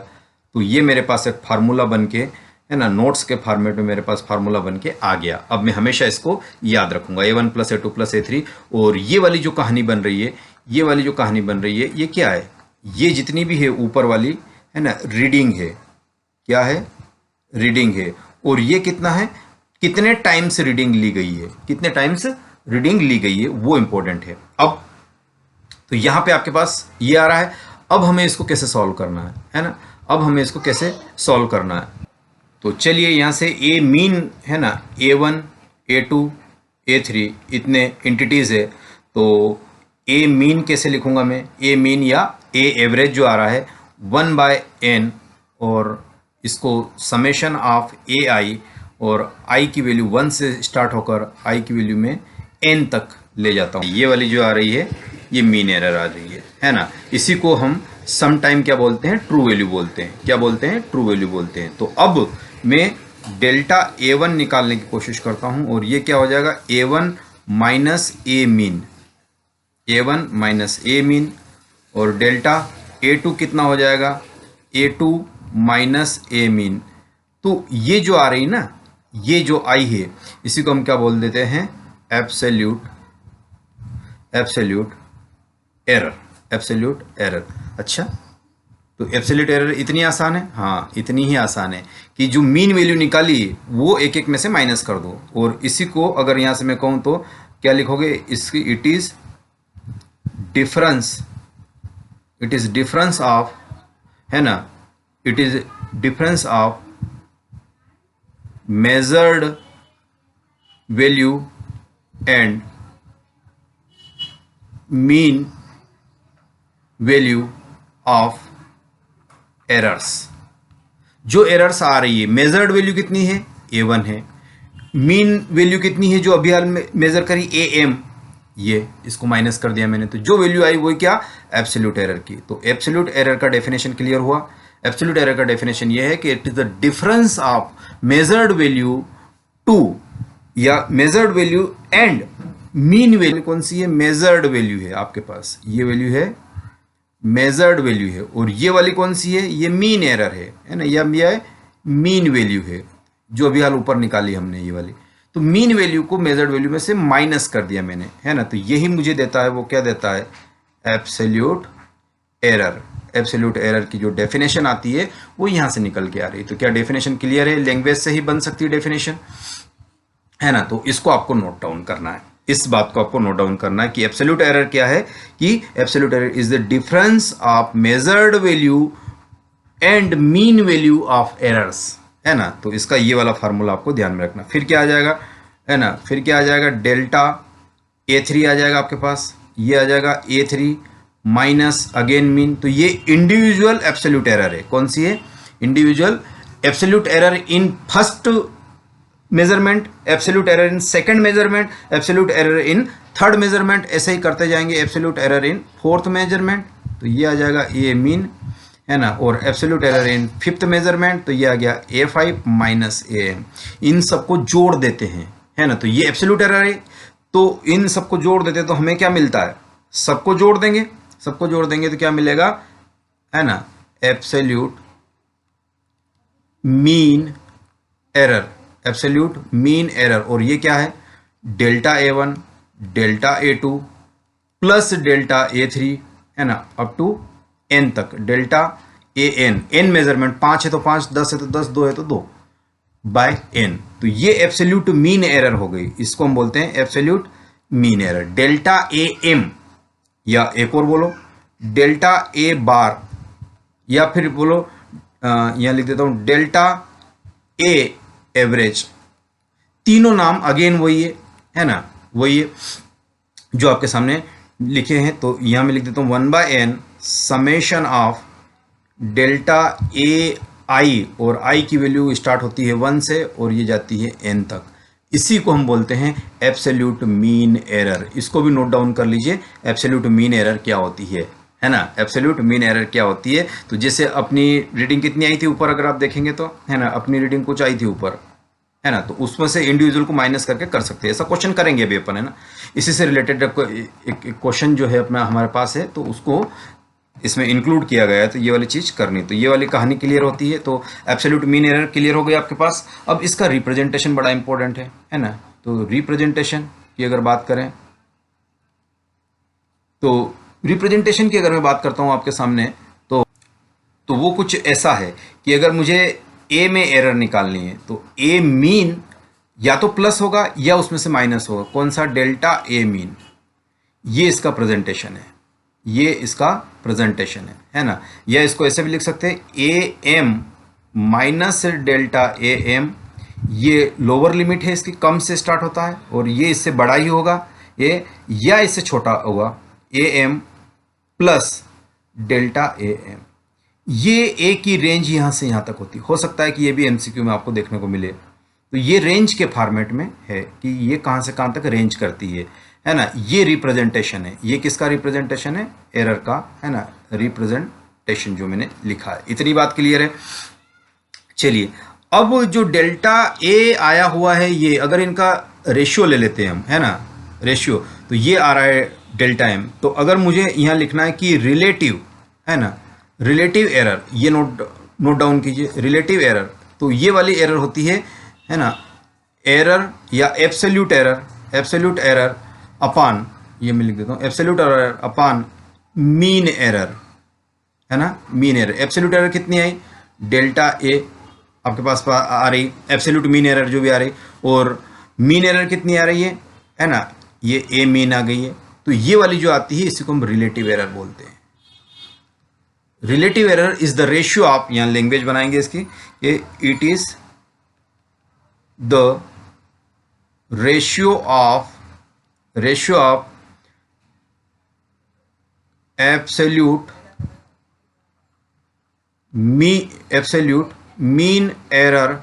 तो ये मेरे पास एक फार्मूला बन के, है ना, नोट्स के फॉर्मेट में मेरे पास फार्मूला बन के आ गया। अब मैं हमेशा इसको याद रखूंगा, A1 plus A2 plus A3। और ये वाली जो कहानी बन रही है, ये वाली जो कहानी बन रही है, ये क्या है? ये जितनी भी है ऊपर वाली, है ना, रीडिंग है। क्या है? रीडिंग है। और ये कितना है? कितने टाइम्स रीडिंग ली गई है, कितने टाइम्स रीडिंग ली गई है, वो इंपॉर्टेंट है। अब तो यहां पे आपके पास ये आ रहा है। अब हमें इसको कैसे सॉल्व करना है ना। अब हमें इसको कैसे सॉल्व करना है, तो चलिए यहां से ए मीन, है ना, A1 A2 A3 इतने एंटिटीज है। तो ए मीन कैसे लिखूंगा मैं? ए मीन या ए एवरेज जो आ रहा है 1/n, और इसको समेशन ऑफ AI, और I की वैल्यू 1 से स्टार्ट होकर I की वैल्यू में n तक ले जाता हूँ। ये वाली जो आ रही है ये मीन एरर आ रही है ना। इसी को हम सम टाइम क्या बोलते हैं? ट्रू वैल्यू बोलते हैं। क्या बोलते हैं? ट्रू वैल्यू बोलते हैं। तो अब मैं डेल्टा A1 निकालने की कोशिश करता हूं, और ये क्या हो जाएगा? A1 minus A mean, A1 minus A mean, और डेल्टा A2 कितना हो जाएगा? A2 minus A mean. तो ये जो आ रही ना, ये जो आई है, इसी को हम क्या बोल देते हैं? Absolute error, absolute error. अच्छा, तो एब्सोल्यूट एरर इतनी आसान है? हाँ, इतनी ही आसान है कि जो मीन वैल्यू निकाली वो एक एक में से माइनस कर दो। और इसी को अगर यहां से मैं कहूं तो क्या लिखोगे? इसकी इट इज डिफरेंस ऑफ, है ना, it is difference of measured value and mean value of errors. जो एरर्स आ रही है, मेजर्ड वैल्यू कितनी है? A1 है। मीन वैल्यू कितनी है जो अभी हाल में मेजर करी? AM। ये इसको माइनस कर दिया मैंने, तो जो वैल्यू आई वो क्या, एब्सोल्यूट एरर की। तो एब्सोल्यूट एरर का डेफिनेशन क्लियर हुआ। एब्सोल्यूट एरर का डेफिनेशन ये है कि it is the difference of measured value to, या measured value and mean value. कौन सी है, मेजर्ड वैल्यू है आपके पास, ये वैल्यू है मेजर्ड वैल्यू है, और ये वाली कौन सी है, ये मीन एरर है ना, ये मीन वैल्यू है जो अभी हाल ऊपर निकाली हमने ये वाली। तो मीन वैल्यू को मेजर्ड वैल्यू में से माइनस कर दिया मैंने, है ना, तो यही मुझे देता है, वो क्या देता है, एब्सोल्यूट एरर। एब्सोल्यूट एरर की जो डेफिनेशन आती है वो यहां से निकल के आ रही है। तो क्या डेफिनेशन क्लियर है, लैंग्वेज से ही बन सकती है डेफिनेशन, है ना। तो इसको आपको नोट डाउन करना है, इस बात को आपको नोट डाउन करना है कि एब्सोल्यूट एरर क्या है, कि absolute error is the difference of measured value and mean value of errors, है ना। तो इसका ये वाला फार्मूला आपको ध्यान में रखना। फिर क्या आ जाएगा, है ना, फिर क्या आ जाएगा, डेल्टा A3 आ जाएगा आपके पास, ये आ जाएगा A3 माइनस अगेन मीन। तो ये इंडिविजुअल एब्सोल्यूट एरर है, कौन सी है, individual absolute error in first measurement, absolute error in second measurement, absolute error in third measurement, ऐसे ही करते जाएंगे, absolute error in fourth measurement, तो ये आ जाएगा ए मीन, है ना, और absolute error in fifth measurement, तो ये आ गया A5 माइनस AM। इन सबको जोड़ देते हैं, है ना, तो ये एब्सोल्यूट एरर है, तो इन सबको जोड़ देते हैं तो हमें क्या मिलता है, सबको जोड़ देंगे, सबको जोड़ देंगे तो क्या मिलेगा, है ना, absolute mean error, absolute mean error. और ये क्या है, delta A1 delta A2 plus delta A3, है ना, अप टू n तक, डेल्टा AN, n मेजरमेंट, 5 है तो 5, 10 है तो 10, 2 है तो 2 बाय n। तो ये एब्सोल्यूट मीन एरर हो गई, इसको हम बोलते हैं absolute mean error. Delta AM, या एक और बोलो डेल्टा A बार, या फिर बोलो यहां लिख देता हूं डेल्टा A एवरेज, तीनों नाम अगेन वही है ना, वही है जो आपके सामने लिखे हैं। तो यहां मैं लिख देता हूं 1/n summation of delta AI, और I की वैल्यू स्टार्ट होती है 1 से और ये जाती है n तक, इसी को हम बोलते हैं एब्सोल्यूट मीन एरर। इसको भी नोट डाउन कर लीजिए, एब्सोल्यूट मीन एरर क्या होती है ना, एब्सोल्यूट मीन एरर क्या होती है। तो जैसे अपनी रीडिंग कितनी आई थी ऊपर, अगर आप देखेंगे तो, है ना, अपनी रीडिंग कुछ आई थी ऊपर, है ना, तो उसमें से इंडिविजुअल को माइनस करके कर सकते हैं, ऐसा क्वेश्चन करेंगे अभी अपन, है ना। इसी से रिलेटेड एक क्वेश्चन जो है अपना हमारे पास है, तो उसको इसमें इंक्लूड किया गया है, तो ये वाली चीज करनी, तो ये वाली कहानी क्लियर होती है। तो एब्सोल्यूट मीन एरर क्लियर हो गई आपके पास। अब इसका रिप्रेजेंटेशन बड़ा इंपॉर्टेंट है ना। तो रिप्रेजेंटेशन की अगर बात करें, तो रिप्रेजेंटेशन की अगर मैं बात करता हूं आपके सामने, तो वो कुछ ऐसा है कि अगर मुझे ए में एरर निकालनी है तो ए मीन या तो प्लस होगा या उसमें से माइनस होगा, कौन सा, डेल्टा ए मीन, ये इसका प्रेजेंटेशन है, ये इसका प्रेजेंटेशन है ना। या इसको ऐसे भी लिख सकते हैं A M minus delta A M, ये लोअर लिमिट है इसकी, कम से स्टार्ट होता है, और ये इससे बड़ा ही होगा ये, या इससे छोटा होगा A M plus delta A M. ये ए की रेंज यहां से यहां तक होती हो सकता है कि ये भी एमसीक्यू में आपको देखने को मिले। तो ये रेंज के फॉर्मेट में है कि ये कहां से कहां तक रेंज करती है ना। ये रिप्रेजेंटेशन है, ये किसका रिप्रेजेंटेशन है, एरर का, है ना, रिप्रेजेंटेशन जो मैंने लिखा है। इतनी बात क्लियर है। चलिए अब जो डेल्टा ए आया हुआ है, ये अगर इनका रेशियो ले लेते हैं हम, है ना, रेशियो, तो ये आ रहा है डेल्टा एम। तो अगर मुझे यहाँ लिखना है कि रिलेटिव, है ना, रिलेटिव एरर, ये नोट डाउन कीजिए, रिलेटिव एरर, तो ये वाली एरर होती है ना, एरर या एब्सोल्यूट एरर अपान, ये मैं लिख देता हूँ, एब्सोल्यूट एरर अपान मीन एरर, है ना, मीन एरर। एब्सोल्यूट एरर कितनी आई, डेल्टा ए आपके पास आ रही, एब्सोल्यूट मीन एरर जो भी आ रही, और मीन एरर कितनी आ रही है ना, ये ए मीन आ गई है। तो ये वाली जो आती है इसी को हम रिलेटिव एरर बोलते हैं। Relative error is the ratio of, यहां लैंग्वेज बनाएंगे इसकी, it is the ratio of absolute mean error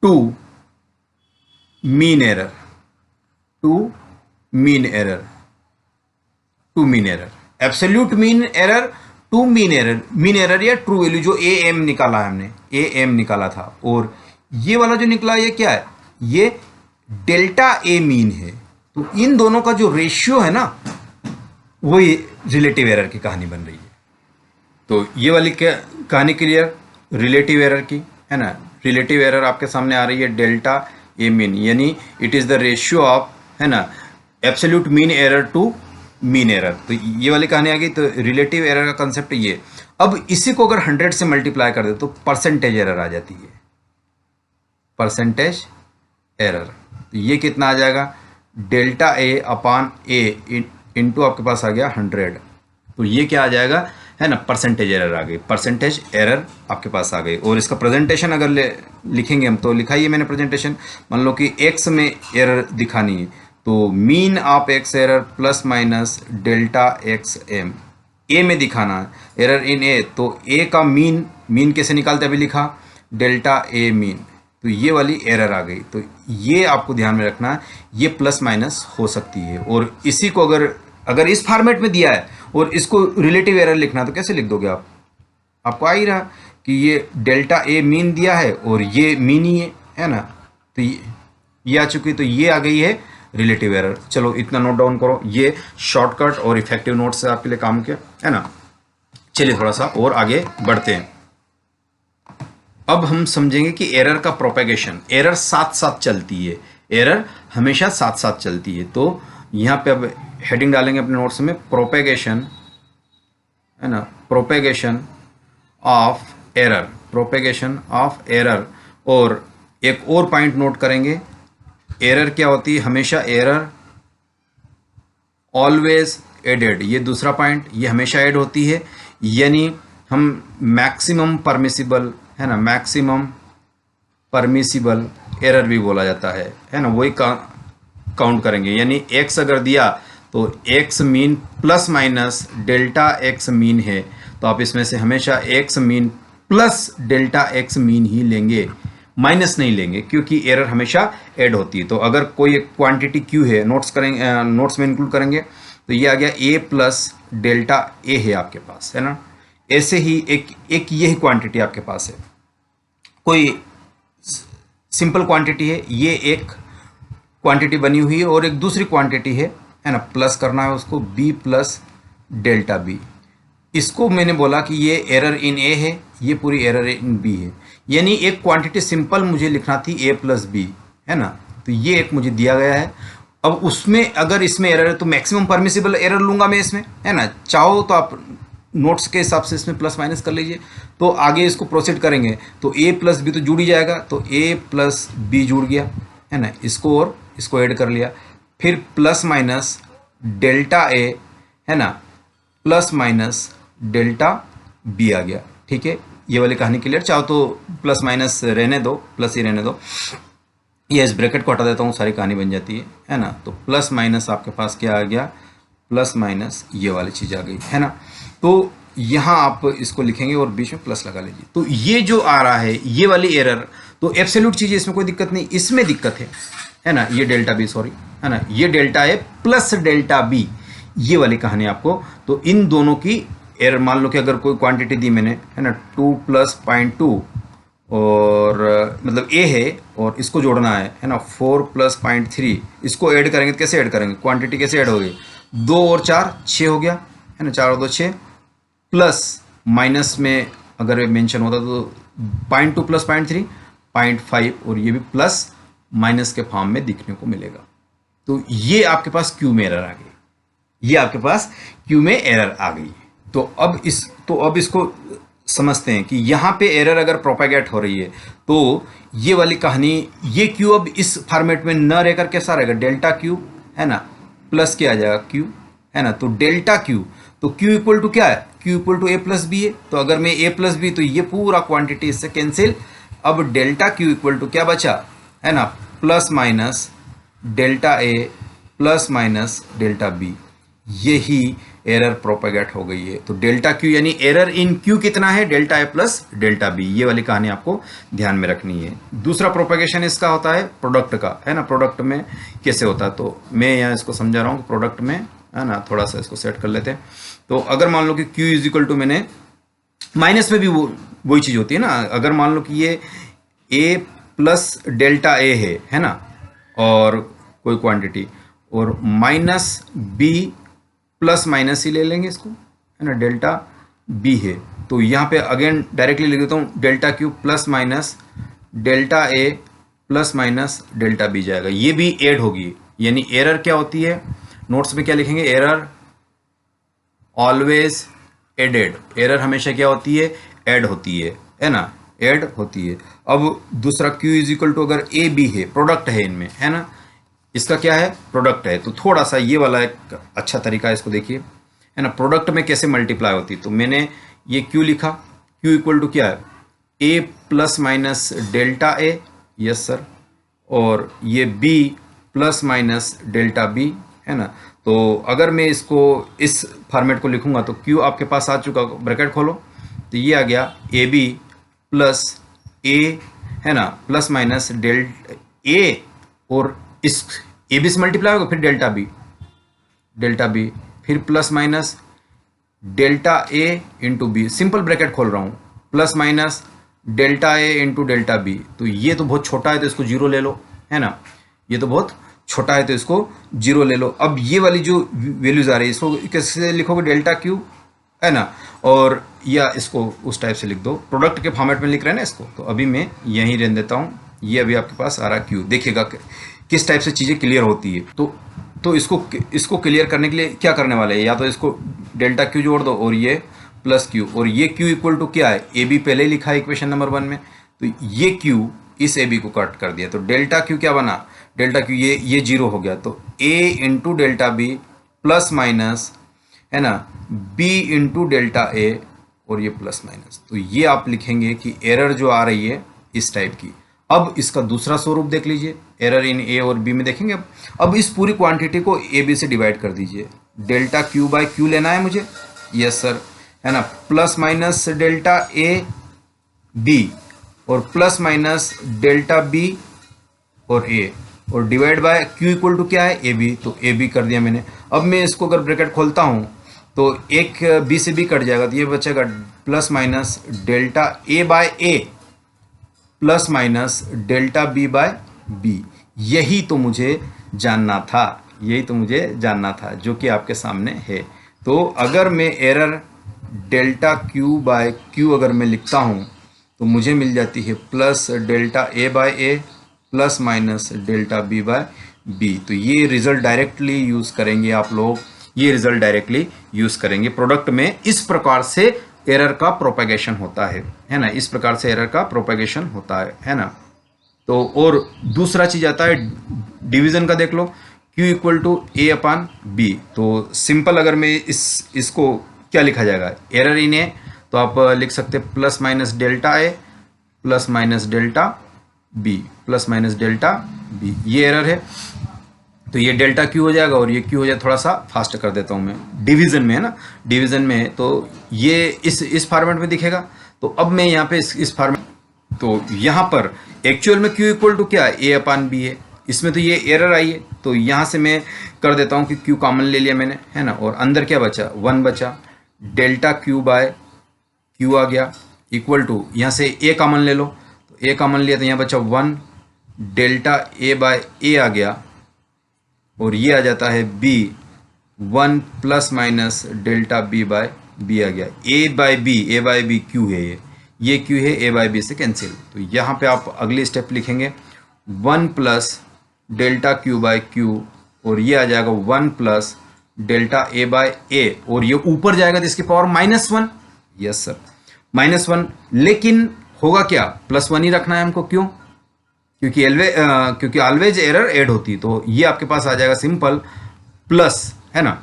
to mean error, mean error to mean error, absolute mean error to mean error या true value जो A M निकाला है हमने, A M निकाला था, और ये वाला जो निकला ये क्या है, ये डेल्टा ए मीन है। तो इन दोनों का जो रेशियो है ना वही रिलेटिव एरर की कहानी बन रही है। तो ये वाली क्या कहानी क्लियर रिलेटिव एरर की है ना। रिलेटिव एरर आपके सामने आ रही है डेल्टा ए मीन, यानी it is the ratio of है ना absolute mean error to mean error. तो ये वाली कहानी आ गई। तो रिलेटिव एरर का कंसेप्ट ये। अब इसी को अगर 100 से मल्टीप्लाई कर दे तो परसेंटेज एरर आ जाती है, परसेंटेज एरर। तो ये कितना आ जाएगा, delta A upon A into आपके पास आ गया 100। तो ये क्या आ जाएगा है ना, परसेंटेज एरर आ गई, परसेंटेज एरर आपके पास आ गई। और इसका प्रेजेंटेशन अगर लिखेंगे हम, तो लिखाइए मैंने प्रेजेंटेशन। मान लो कि एक्स में एरर दिखानी है, तो mean of X error plus minus delta X M. A में दिखाना है एरर इन ए, तो ए का मीन कैसे निकालते अभी लिखा, डेल्टा ए मीन। तो ये वाली एरर आ गई। तो ये आपको ध्यान में रखना है, ये प्लस माइनस हो सकती है। और इसी को अगर इस फॉर्मेट में दिया है और इसको रिलेटिव एरर लिखना तो कैसे लिख दोगे आप, आपको आ ही रहा कि ये डेल्टा ए मीन दिया है और ये मीन ही है ना। तो ये आ चुकी, तो ये आ गई है रिलेटिव एरर। चलो इतना नोट डाउन करो, ये शॉर्टकट और इफेक्टिव नोट से आपके लिए काम किया है ना। चलिए थोड़ा सा और आगे बढ़ते हैं। अब हम समझेंगे कि एरर का प्रोपेगेशन, एरर साथ साथ चलती है, एरर हमेशा साथ साथ चलती है। तो यहाँ पे अब हेडिंग डालेंगे अपने नोट्स में, प्रोपेगेशन है ना, propagation of error, propagation of error. और एक और पॉइंट नोट करेंगे, एरर क्या होती है, हमेशा एरर ऑलवेज एडेड। ये दूसरा पॉइंट, ये हमेशा ऐड होती है, यानी हम मैक्सिमम परमिसिबल है ना, मैक्सिमम परमिसिबल एरर भी बोला जाता है ना, वही काउंट करेंगे। यानी एक्स अगर दिया तो x mean plus minus delta x mean है, तो आप इसमें से हमेशा x mean plus delta x mean he लेंगे, माइनस नहीं लेंगे, क्योंकि एरर हमेशा ऐड होती है। तो अगर कोई एक क्वांटिटी क्यू है, नोट्स में इंक्लूड करेंगे, तो ये आ गया ए प्लस डेल्टा ए है आपके पास है ना। ऐसे ही एक यही क्वांटिटी आपके पास है, कोई सिंपल क्वांटिटी है, ये एक क्वांटिटी बनी हुई है और एक दूसरी क्वांटिटी है ना, प्लस करना है उसको, बी प्लस डेल्टा बी। इसको मैंने बोला कि ये एरर इन ए है, ये पूरी एरर इन बी है। यानी एक क्वांटिटी सिंपल मुझे लिखना थी ए प्लस बी है ना, तो ये एक मुझे दिया गया है। अब उसमें अगर इसमें एरर है तो मैक्सिमम परमिसिबल एरर लूंगा मैं इसमें है ना। चाहो तो आप नोट्स के हिसाब से इसमें प्लस माइनस कर लीजिए। तो आगे इसको प्रोसीड करेंगे तो ए प्लस बी तो जुड़ ही जाएगा, तो ए प्लस बी जुड़ गया है ना, इसको और इसको ऐड कर लिया। फिर प्लस माइनस डेल्टा ए है ना, प्लस माइनस डेल्टा बी आ गया। ठीक है, ये वाली कहानी क्लियर। चाहो तो प्लस माइनस रहने दो, प्लस ही रहने दो, ये इस ब्रैकेट को हटा देता हूँ, सारी कहानी बन जाती है ना। तो प्लस माइनस आपके पास क्या आ गया, प्लस माइनस ये वाली चीज़ आ गई है ना। तो यहाँ आप इसको लिखेंगे और बीच में प्लस लगा लीजिए। तो ये जो आ रहा है ये वाली एरर, तो एब्सोल्यूट चीज़ है, इसमें कोई दिक्कत नहीं, इसमें दिक्कत है ना। ये डेल्टा बी सॉरी है ना, ये डेल्टा है प्लस डेल्टा बी, ये वाली कहानी आपको। तो इन दोनों की एरर, मान लो कि अगर कोई क्वांटिटी दी मैंने है ना 2 + 0.2 और मतलब ए है और इसको जोड़ना है ना 4 + 0.3, इसको ऐड करेंगे तो कैसे ऐड करेंगे, क्वांटिटी कैसे ऐड होगी, 2 और 4 6 हो गया है ना, 4 और 2 6, प्लस माइनस में अगर मेंशन होता तो 0.2 + 0.3 0.5, और ये भी प्लस माइनस के फॉर्म में दिखने को मिलेगा। तो ये आपके पास क्यू में एरर आ गई, ये आपके पास क्यू में एरर आ गई। तो अब इसको समझते हैं कि यहाँ पे एरर अगर प्रोपेगेट हो रही है तो ये वाली कहानी, ये क्यू अब इस फॉर्मेट में न रहकर कैसा रहेगा, डेल्टा क्यू है ना, प्लस क्या आ जाएगा क्यू है ना। तो डेल्टा क्यू, तो क्यू इक्वल टू क्या है, Q equal to A plus B है। तो अगर मैं ए प्लस बी, तो ये पूरा क्वांटिटी इससे कैंसिल। अब डेल्टा क्यू इक्वल टू क्या बचा है ना, plus minus delta A plus minus delta B. यही एरर प्रोपेगेट हो गई है। तो डेल्टा क्यू यानी एरर इन क्यू कितना है, delta A plus delta B, ये वाली कहानी आपको ध्यान में रखनी है। दूसरा प्रोपेगेशन इसका होता है प्रोडक्ट का, है ना। प्रोडक्ट में कैसे होता है, तो मैं यहाँ इसको समझा रहा हूँ कि प्रोडक्ट में, है ना, थोड़ा सा इसको सेट कर लेते हैं। तो अगर मान लो कि क्यू इज इक्वल टू, मैंने माइनस में भी वही चीज़ होती है ना, अगर मान लो कि ये ए प्लस डेल्टा ए है ना, और कोई क्वांटिटी, और माइनस बी प्लस माइनस ही ले लेंगे इसको, है ना, डेल्टा बी है, तो यहाँ पे अगेन डायरेक्टली लिख देता हूँ delta Q plus minus delta A plus minus delta B जाएगा, ये भी ऐड होगी। यानी एरर क्या होती है, नोट्स में क्या लिखेंगे, एरर ऑलवेज एडेड, एरर हमेशा क्या होती है, ऐड होती है ना, ऐड होती है। अब दूसरा क्यू इज इक्वल टू, अगर ए बी है, प्रोडक्ट है इनमें, है ना, इसका क्या है, प्रोडक्ट है, तो थोड़ा सा ये वाला एक अच्छा तरीका है, इसको देखिए, है ना, प्रोडक्ट में कैसे मल्टीप्लाई होती है। तो मैंने ये क्यू लिखा, क्यू इक्वल टू क्या है, A plus minus delta A, yes sir, और ये B plus minus delta B, है ना। तो अगर मैं इसको इस फॉर्मेट को लिखूंगा तो क्यू आपके पास आ चुका, ब्रैकेट खोलो, तो ये आ गया ए बी प्लस ए, है ना, प्लस माइनस डेल्टा ए, और इस ए बी से मल्टीप्लाई होगा, फिर डेल्टा बी, फिर प्लस माइनस डेल्टा ए इंटू बी, सिंपल ब्रैकेट खोल रहा हूँ, प्लस माइनस डेल्टा ए इंटू डेल्टा बी। तो ये तो बहुत छोटा है तो इसको जीरो ले लो, है ना, ये तो बहुत छोटा है तो इसको जीरो ले लो। अब ये वाली जो वैल्यूज आ रही है इसको कैसे लिखोगे, डेल्टा क्यू, है ना, और या इसको उस टाइप से लिख दो, प्रोडक्ट के फॉर्मेट में लिख रहे हैं ना इसको, तो अभी मैं यहीं रहने देता हूँ, ये अभी आपके पास आ रहा क्यू, देखिएगा किस टाइप से चीज़ें क्लियर होती है। तो इसको क्लियर करने के लिए क्या करने वाले हैं, या तो इसको डेल्टा क्यू जोड़ दो और ये प्लस क्यू, और ये क्यू इक्वल टू क्या है, ए बी पहले ही लिखा है इक्वेशन नंबर 1 में, तो ये क्यू इस ए बी को कट कर दिया, तो डेल्टा क्यू क्या बना, डेल्टा क्यू ये जीरो हो गया, तो A into delta B plus minus, है ना, बी इंटू डेल्टा ए, और ये प्लस माइनस। तो ये आप लिखेंगे कि एरर जो आ रही है इस टाइप की। अब इसका दूसरा स्वरूप देख लीजिए, एरर इन ए और बी में देखेंगे। अब इस पूरी क्वांटिटी को ए बी से डिवाइड कर दीजिए, डेल्टा क्यू बाय क्यू लेना है मुझे, यस सर, है ना, plus minus delta A B और प्लस माइनस डेल्टा बी और ए, और divide by Q equal to क्या है, ए बी, तो ए बी कर दिया मैंने। अब मैं इसको अगर ब्रैकेट खोलता हूँ तो एक बी से बी कट जाएगा, तो ये बचेगा plus minus delta A by A plus minus delta B by B. यही तो मुझे जानना था, जो कि आपके सामने है। तो अगर मैं error delta Q by Q अगर मैं लिखता हूँ तो मुझे मिल जाती है plus delta A by A plus minus delta B by B. तो ये रिजल्ट डायरेक्टली यूज़ करेंगे आप लोग, ये रिजल्ट डायरेक्टली यूज़ करेंगे। प्रोडक्ट में इस प्रकार से एरर का प्रोपेगेशन होता है ना, इस प्रकार से एरर का प्रोपेगेशन होता है ना। तो और दूसरा चीज़ आता है डिवीज़न का, देख लो, Q equal to A upon B. तो सिंपल अगर मैं इसको क्या लिखा जाएगा, एरर इन ए, तो आप लिख सकते हैं plus minus delta A plus minus delta B, plus minus delta B, ये एरर है, तो ये डेल्टा क्यू हो जाएगा और ये क्यू हो जाएगा। थोड़ा सा फास्ट कर देता हूँ मैं, डिवीज़न में है ना, डिवीज़न में है, तो ये इस फॉर्मेट में दिखेगा। तो अब मैं यहाँ पे इस फॉर्मेट, तो यहाँ पर एक्चुअल में क्यू इक्वल टू क्या है, ए अपान बी है, इसमें तो ये एरर आई है, तो यहाँ से मैं कर देता हूँ कि क्यू कॉमन ले लिया मैंने, है ना, और अंदर क्या बचा, 1 बचा, डेल्टा क्यू बाय क्यू आ गया, इक्वल टू यहाँ से ए कॉमन ले लो, तो ए कॉमन लिया तो यहाँ बचा 1, डेल्टा ए बाय ए आ गया, और ये आ जाता है B, 1 plus minus delta B by B आ गया। ए बाय बी क्यू है, ये क्यू है, ए बाय बी से कैंसिल। तो यहाँ पे आप अगली स्टेप लिखेंगे 1 plus delta Q by Q, और ये आ जाएगा 1 plus delta A by A, और ये ऊपर जाएगा तो इसकी पावर -1, यस सर, -1। लेकिन होगा क्या, +1 ही रखना है हमको, क्यों, क्योंकि ऑलवेज एरर ऐड होती है। तो ये आपके पास आ जाएगा सिंपल प्लस, है ना,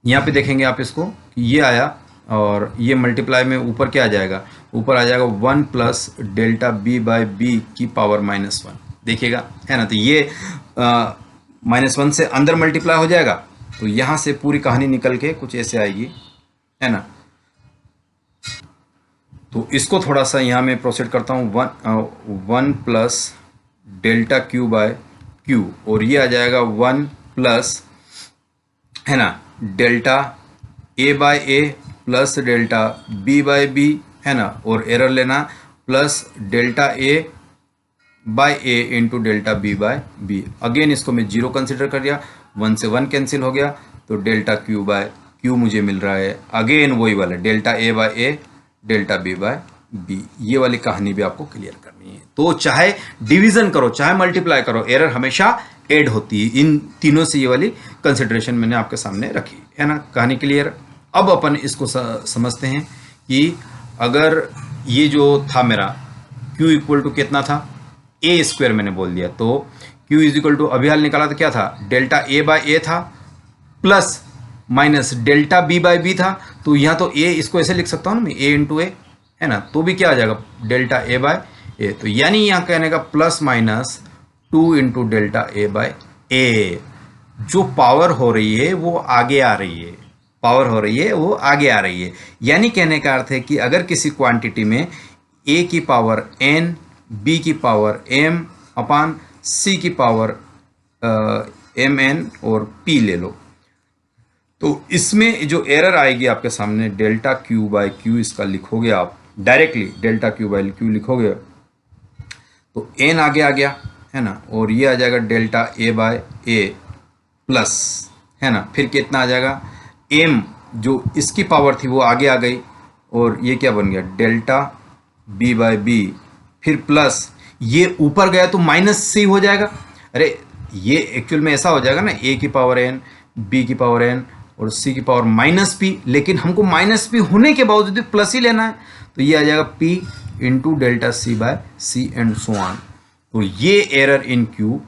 यहाँ पे देखेंगे आप इसको, ये आया, और ये मल्टीप्लाई में ऊपर क्या आ जाएगा, ऊपर आ जाएगा 1 plus delta B by B की पावर -1, देखिएगा, है ना। तो ये -1 से अंदर मल्टीप्लाई हो जाएगा, तो यहाँ से पूरी कहानी निकल के कुछ ऐसे आएगी, है ना। तो इसको थोड़ा सा यहाँ मैं प्रोसीड करता हूँ, 1 plus delta Q by Q, और ये आ जाएगा 1 प्लस, है ना, delta A by A plus delta B by B, है ना, और एरर लेना plus delta A by A into delta B by B. Again इसको मैं 0 कंसिडर कर दिया, 1 से 1 कैंसिल हो गया, तो डेल्टा क्यू बाय क्यू मुझे मिल रहा है। अगेन वही वाला delta A by A delta B by B, ये वाली कहानी भी आपको क्लियर करनी है। तो चाहे डिवीजन करो चाहे मल्टीप्लाई करो, एरर हमेशा ऐड होती है। इन तीनों से ये वाली कंसिडरेशन मैंने आपके सामने रखी, है ना। कहानी क्लियर। अब अपन इसको समझते हैं कि अगर ये जो था मेरा q इक्वल टू कितना था, ए स्क्वायर मैंने बोल दिया, तो q इज इक्वल टू अभी हाल निकाला तो क्या था, डेल्टा ए बाय ए था plus minus delta B by B था। तो यहाँ तो ए, इसको ऐसे लिख सकता हूँ ना मैं, ए इंटू ए, है ना, तो भी क्या आ जाएगा डेल्टा ए बाय ए। तो यानी यहाँ कहने का plus minus 2 into delta A by ए। जो पावर हो रही है वो आगे आ रही है, पावर हो रही है वो आगे आ रही है। यानी कहने का अर्थ है कि अगर किसी क्वांटिटी में a की पावर n, b की पावर m अपान c की पावर mn और p ले लो, तो इसमें जो एरर आएगी आपके सामने डेल्टा क्यू बाय क्यू, इसका लिखोगे आप directly delta Q by Q लिखोगे तो n आगे आ गया, है ना, और ये आ जाएगा delta a by a plus, है ना, फिर कितना आ जाएगा m, जो इसकी पावर थी वो आगे आ गई, और ये क्या बन गया डेल्टा b बाय b, फिर प्लस ये ऊपर गया तो माइनस c हो जाएगा। अरे ये एक्चुअल में ऐसा हो जाएगा ना, a की पावर n, b की पावर n और c की पावर माइनस p, लेकिन हमको माइनस p होने के बावजूद प्लस ही लेना है, तो ये आ जाएगा p into delta c by c and so on. तो ये एरर इन q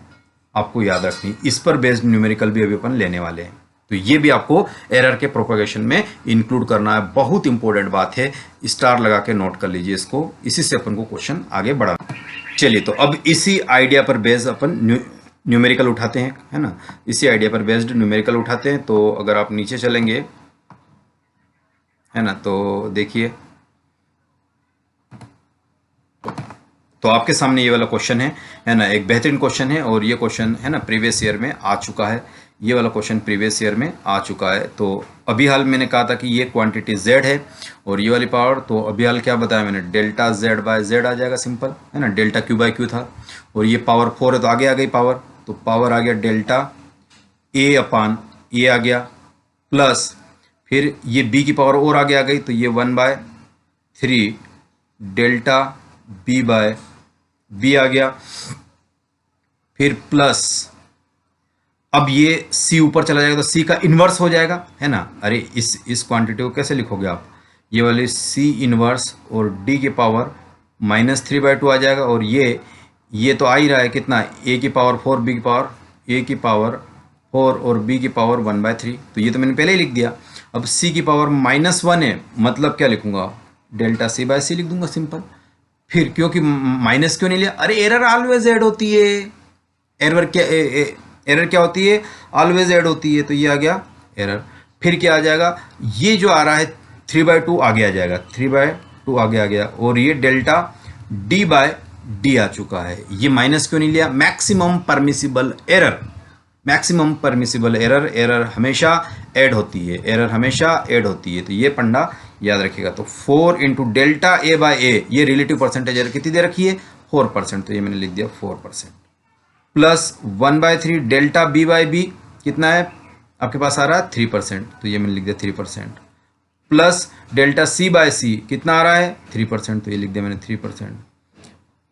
आपको याद रखनी, इस पर बेस्ड न्यूमेरिकल भी अभी अपन लेने वाले हैं। तो ये भी आपको एरर के प्रोपगेशन में इंक्लूड करना है, बहुत इंपॉर्टेंट बात है, स्टार लगा के नोट कर लीजिए इसको, इसी से अपन को क्वेश्चन आगे बढ़ा। चलिए तो अब इसी आइडिया पर बेस्ड अपन न्यूमेरिकल उठाते हैं, है ना, इसी आइडिया पर बेस्ड न्यूमेरिकल उठाते हैं। तो अगर आप नीचे चलेंगे, है ना, तो देखिए, तो आपके सामने ये वाला क्वेश्चन है ना, एक बेहतरीन क्वेश्चन है, और ये क्वेश्चन है ना प्रीवियस ईयर में आ चुका है, ये वाला क्वेश्चन प्रीवियस ईयर में आ चुका है। तो अभी हाल मैंने कहा था कि ये क्वांटिटी z है और ये वाली पावर, तो अभी हाल क्या बताया मैंने, डेल्टा z बाय z आ जाएगा सिंपल, है ना, डेल्टा q बाय q था, और ये पावर 4 है तो आगे आ गई पावर, तो पावर आ गया डेल्टा a अपान a आ गया, प्लस फिर ये b की पावर और आगे आ गई, तो ये 1/3 डेल्टा b बाय b आ गया, फिर प्लस अब ये c ऊपर चला जाएगा तो c का इन्वर्स हो जाएगा, है ना। अरे इस क्वांटिटी को कैसे लिखोगे आप, ये वाली c इन्वर्स और d की पावर -3/2 आ जाएगा, और ये तो आ ही रहा है कितना, a की पावर 4, b की पावर a की पावर 4 और b की पावर 1/3, तो ये तो मैंने पहले ही लिख दिया। अब c की पावर -1 है, मतलब क्या लिखूंगा, डेल्टा c बाय c लिख दूंगा सिंपल। फिर क्योंकि माइनस क्यों नहीं लिया, अरे एरर ऑलवेज ऐड होती है, एरर क्या होती है, ऑलवेज ऐड होती है, तो ये आ गया एरर। फिर क्या आ जाएगा, ये जो आ रहा है 3/2 आगे आ जाएगा, 3/2 आगे आ गया, और ये डेल्टा d बाय d आ चुका है। ये माइनस क्यों नहीं लिया, maximum permissible error, maximum permissible error, error हमेशा ऐड होती है, एरर हमेशा ऐड होती है, तो ये पंडा याद रखिएगा। तो 4 into delta a by a, ये रिलेटिव परसेंटेज एरर कितनी दे रखी है, 4%, तो ये मैंने लिख दिया 4%, plus 1/3 delta b by b कितना है आपके पास आ रहा है 3%, तो ये मैंने लिख दिया 3%, plus delta c by c कितना आ रहा है 3%, तो ये लिख दिया मैंने 3%,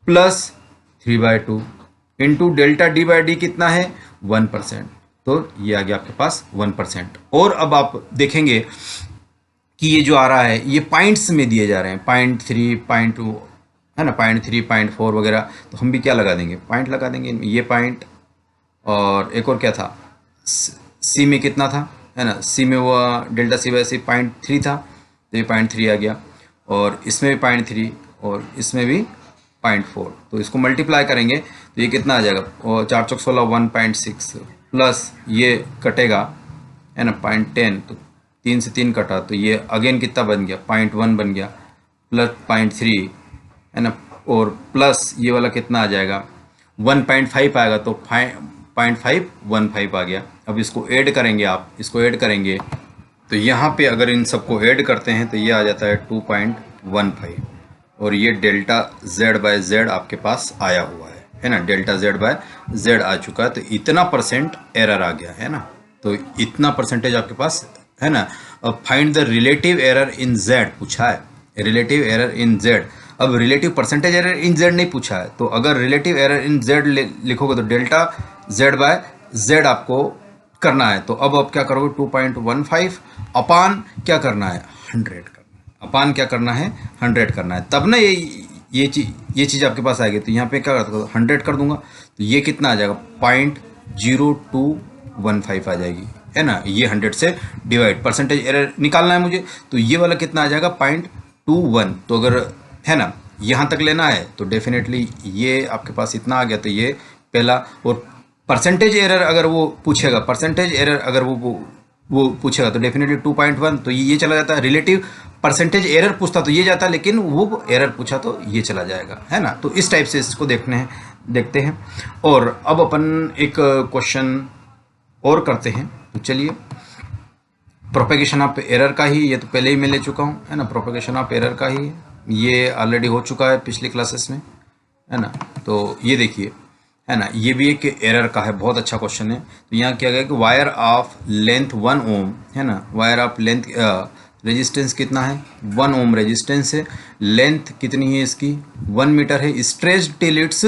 plus 3/2 into delta d by d कितना है 1%, तो ये आ गया आपके पास 1%। और अब आप देखेंगे कि ये जो आ रहा है ये पॉइंट्स में दिए जा रहे हैं, 0.3, 0.2, है ना, 0.3, 0.4 वगैरह, तो हम भी क्या लगा देंगे, पॉइंट लगा देंगे, ये पॉइंट, और एक और क्या था, सी में कितना था, है ना, सी में वो डेल्टा सी बाय सी 0.3 था, तो ये 0.3 आ गया, और इसमें भी 0.3 और इसमें भी 0.4, तो इसको मल्टीप्लाई करेंगे तो ये कितना आ जाएगा, और 4 चौक 16 1.6, प्लस ये कटेगा है ना, 0.10, तो 3 से 3 कटा तो ये अगेन कितना बन गया, 0.1 बन गया, प्लस 0.3 है ना, और प्लस ये वाला कितना आ जाएगा 1.5 आएगा, तो 0.515 आ गया। अब इसको ऐड करेंगे, आप इसको ऐड करेंगे तो यहाँ पे अगर इन सबको ऐड करते हैं तो ये आ जाता है 2.15, और ये डेल्टा z बाय z आपके पास आया हुआ है ना, डेल्टा z बाय z आ चुका है। तो इतना परसेंट एरर आ गया है ना, तो इतना परसेंटेज आपके पास है ना। अब find the relative error in z पूछा है, रिलेटिव एरर इन z। अब relative percentage error in z नहीं पूछा है, तो अगर रिलेटिव एरर इन z लिखोगे तो डेल्टा z बाय z आपको करना है। तो अब क्या करोगे, 2.15 अपान क्या करना है, 100 करना है, अपान क्या करना है, 100 करना है, तब ना ये चीज़ आपके पास आएगी। तो यहाँ पे क्या करता हूँ, 100 कर दूंगा तो ये कितना आ जाएगा, 0.0215 आ जाएगी, है ना। ये 100 से डिवाइड, परसेंटेज एरर निकालना है मुझे, तो ये वाला कितना आ जाएगा 0.21। तो अगर है ना यहाँ तक लेना है तो डेफिनेटली ये आपके पास इतना आ गया, तो ये पहला। और परसेंटेज एरर अगर वो पूछेगा, परसेंटेज एरर अगर वो पूछेगा तो डेफिनेटली 2.1, तो ये चला जाता है। रिलेटिव परसेंटेज एरर पूछता तो ये जाता, लेकिन वो एरर पूछा तो ये चला जाएगा, है ना। तो इस टाइप से इसको देखते हैं। और अब अपन एक क्वेश्चन और करते हैं, तो चलिए। प्रोपेगेशन ऑफ एरर का ही, ये तो पहले ही मैं ले चुका हूँ, है ना, प्रोपेगेशन ऑफ एरर का ही ये ऑलरेडी हो चुका है पिछली क्लासेस में, है ना। तो ये देखिए, है ना, ये भी एक एरर का है, बहुत अच्छा क्वेश्चन है। तो यहाँ क्या गया कि वायर ऑफ लेंथ 1 ओम, है ना, वायर ऑफ लेंथ रेजिस्टेंस कितना है, 1 ओम रेजिस्टेंस है, लेंथ कितनी है इसकी 1 मीटर है, stretched till its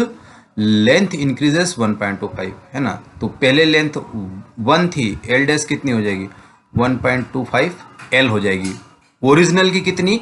length increases 1.25, है ना। तो पहले लेंथ 1 थी, एल डैश कितनी हो जाएगी 1.25 एल हो जाएगी। ओरिजिनल की कितनी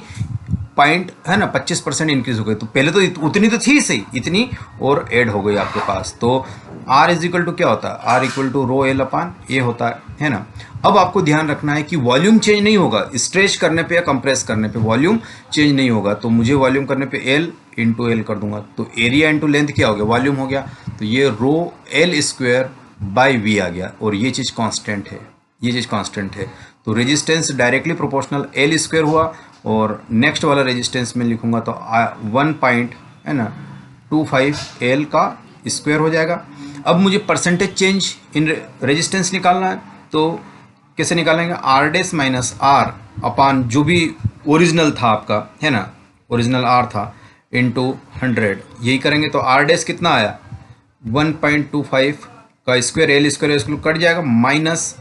पॉइंट है ना 25% इंक्रीज हो गई, तो पहले तो उतनी तो थी सही, इतनी और ऐड हो गई आपके पास। तो R इज इक्वल टू क्या होता है, R equal to rho L upon A होता है ना। अब आपको ध्यान रखना है कि वॉल्यूम चेंज नहीं होगा, स्ट्रेच करने पे या कंप्रेस करने पे वॉल्यूम चेंज नहीं होगा। तो मुझे वॉल्यूम करने पे एल इंटू एल कर दूंगा, तो एरिया इंटू लेंथ क्या हो गया, वॉल्यूम हो गया। तो ये rho L square by V आ गया, और ये चीज़ कांस्टेंट है, ये चीज़ कांस्टेंट है। तो resistance directly proportional L square हुआ, और नेक्स्ट वाला रेजिस्टेंस में लिखूंगा तो 1.25 एल का स्क्वायर हो जाएगा। अब मुझे परसेंटेज चेंज इन रेजिस्टेंस निकालना है, तो कैसे निकालेंगे, are dash minus R upon जो भी ओरिजिनल था आपका, है ना, ओरिजिनल आर था, इंटू 100, यही करेंगे। तो आर डैश कितना आया 1.25 का स्क्वायर, एल स्क्वायर कट जाएगा, माइनस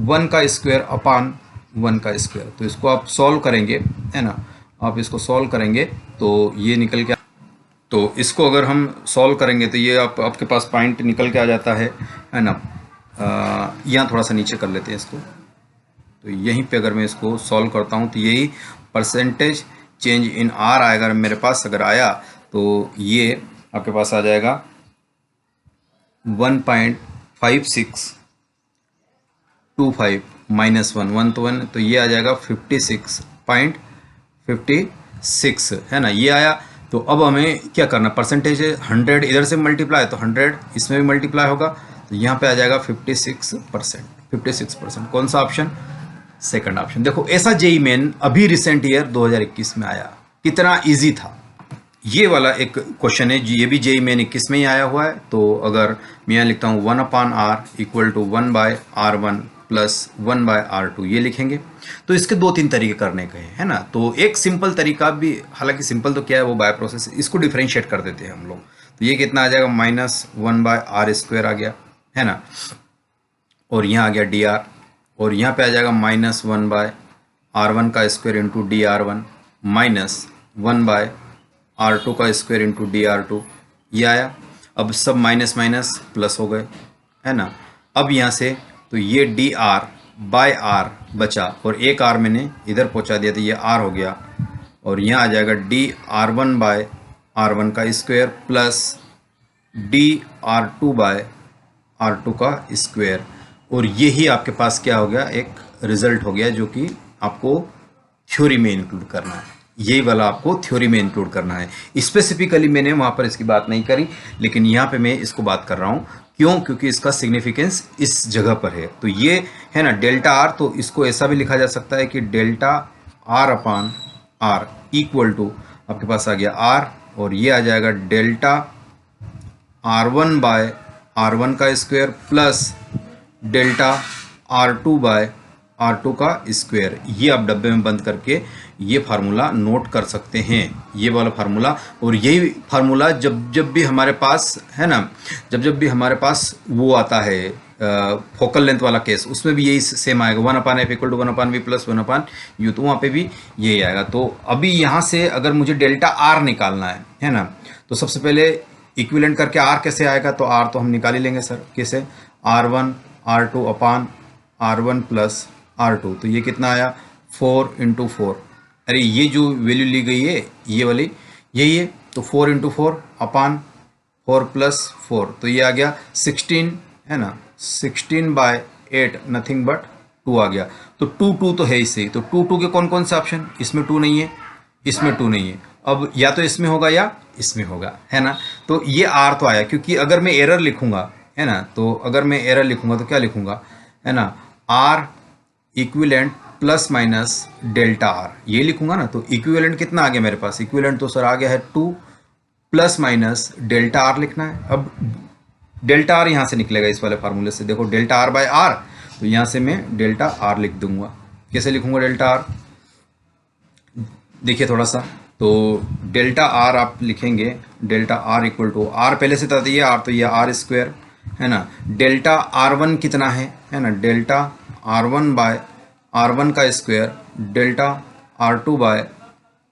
1 का स्क्वायर अपान 1 का स्क्वायर। तो इसको आप सॉल्व करेंगे, है ना, आप इसको सॉल्व करेंगे तो ये निकल के, तो इसको अगर हम सॉल्व करेंगे तो ये आपके पास पॉइंट निकल के आ जाता है ना। यहाँ थोड़ा सा नीचे कर लेते हैं इसको, तो यहीं पे अगर मैं इसको सॉल्व करता हूँ तो यही परसेंटेज चेंज इन आर आएगा मेरे पास, अगर आया तो ये आपके पास आ जाएगा 1.5625 माइनस 1 तो 1, तो ये आ जाएगा 56.56, है ना, ये आया। तो अब हमें क्या करना, परसेंटेज 100 इधर से मल्टीप्लाई, तो 100 इसमें भी मल्टीप्लाई होगा, तो यहाँ पे आ जाएगा 56%। कौन सा ऑप्शन, सेकंड ऑप्शन। देखो ऐसा जेईई मेन अभी रिसेंट ईयर 2021 में आया, कितना इजी था। ये वाला एक क्वेश्चन है, ये भी जेईई मेन 21 में ही आया हुआ है। तो अगर मैं यहाँ लिखता हूँ 1/r equal to 1/r1 plus 1/r2, ये लिखेंगे। तो इसके 2-3 तरीके करने के हैं, है ना। तो एक सिंपल तरीका भी, हालांकि सिंपल तो क्या है वो बाय प्रोसेस, इसको डिफरेंशिएट कर देते हैं हम लोग। तो ये कितना आ जाएगा, माइनस 1/r² आ गया, है ना, और यहाँ आ गया dr, और यहाँ पे आ जाएगा माइनस 1/r1 का square into dr1 minus 1/r2 का स्क्वायर इंटू dr2, ये आया। अब सब माइनस माइनस प्लस हो गए, है ना। अब यहाँ से तो ये dr/r बचा, और एक r मैंने इधर पहुँचा दिया, तो ये r हो गया, और यहाँ आ जाएगा dr1/r1 का स्क्वायर प्लस dr2/r2 का स्क्वायर, और यही आपके पास क्या हो गया, एक रिजल्ट हो गया, जो कि आपको थ्योरी में इंक्लूड करना है। यही वाला आपको थ्योरी में इंक्लूड करना है। स्पेसिफिकली मैंने वहाँ पर इसकी बात नहीं करी, लेकिन यहाँ पे मैं इसको बात कर रहा हूँ क्यों? क्योंकि इसका सिग्निफिकेंस इस जगह पर है। तो ये है ना डेल्टा आर, तो इसको ऐसा भी लिखा जा सकता है कि delta R upon R equal to आपके पास आ गया आर, और ये आ जाएगा डेल्टा R1 बाय R1 का square plus delta R2 bye R2 का स्क्वायर। ये आप डब्बे में बंद करके ये फार्मूला नोट कर सकते हैं, ये वाला फार्मूला। और यही फार्मूला जब जब भी हमारे पास है ना, जब जब भी हमारे पास वो आता है फोकल लेंथ वाला केस, उसमें भी यही सेम आएगा, 1/f equal to 1/v plus 1/u, तो वहाँ पे भी यही आएगा। तो अभी यहाँ से अगर मुझे डेल्टा आर निकालना है ना, तो सबसे पहले इक्विवेलेंट करके आर कैसे आएगा, तो आर तो हम निकाल ही लेंगे सर, कैसे, R1 R2 अपान R1 प्लस R2, तो ये कितना आया 4 × 4। अरे ये जो वैल्यू ली गई है ये वाली यही है, तो 4 × 4 अपान 4 प्लस 4, तो ये आ गया 16 है ना, 16/8 नथिंग बट 2 आ गया। तो 2 तो है ही सही, तो 2 के कौन कौन से ऑप्शन, इसमें 2 नहीं है, इसमें 2 नहीं है, अब या तो इसमें होगा या इसमें होगा, है ना। तो ये आर तो आया, क्योंकि अगर मैं एरर लिखूंगा है ना, तो अगर मैं एरर लिखूंगा तो क्या लिखूंगा, है ना, R equivalent plus minus delta R, ये लिखूंगा ना। तो इक्विवेलेंट कितना आ गया मेरे पास, इक्विवेलेंट तो सर आ गया है 2 प्लस माइनस डेल्टा आर लिखना है। अब डेल्टा आर यहाँ से निकलेगा इस वाले फार्मूले से, देखो डेल्टा आर बाय आर, तो यहाँ से मैं डेल्टा आर लिख दूंगा। कैसे लिखूंगा डेल्टा आर, देखिए थोड़ा सा, तो डेल्टा आर आप लिखेंगे, delta R equal to R पहले से था, ये आर, तो ये आर स्क्वायर है ना, डेल्टा R1 कितना है ना, डेल्टा R1 बाय R1 का square, delta R2 bye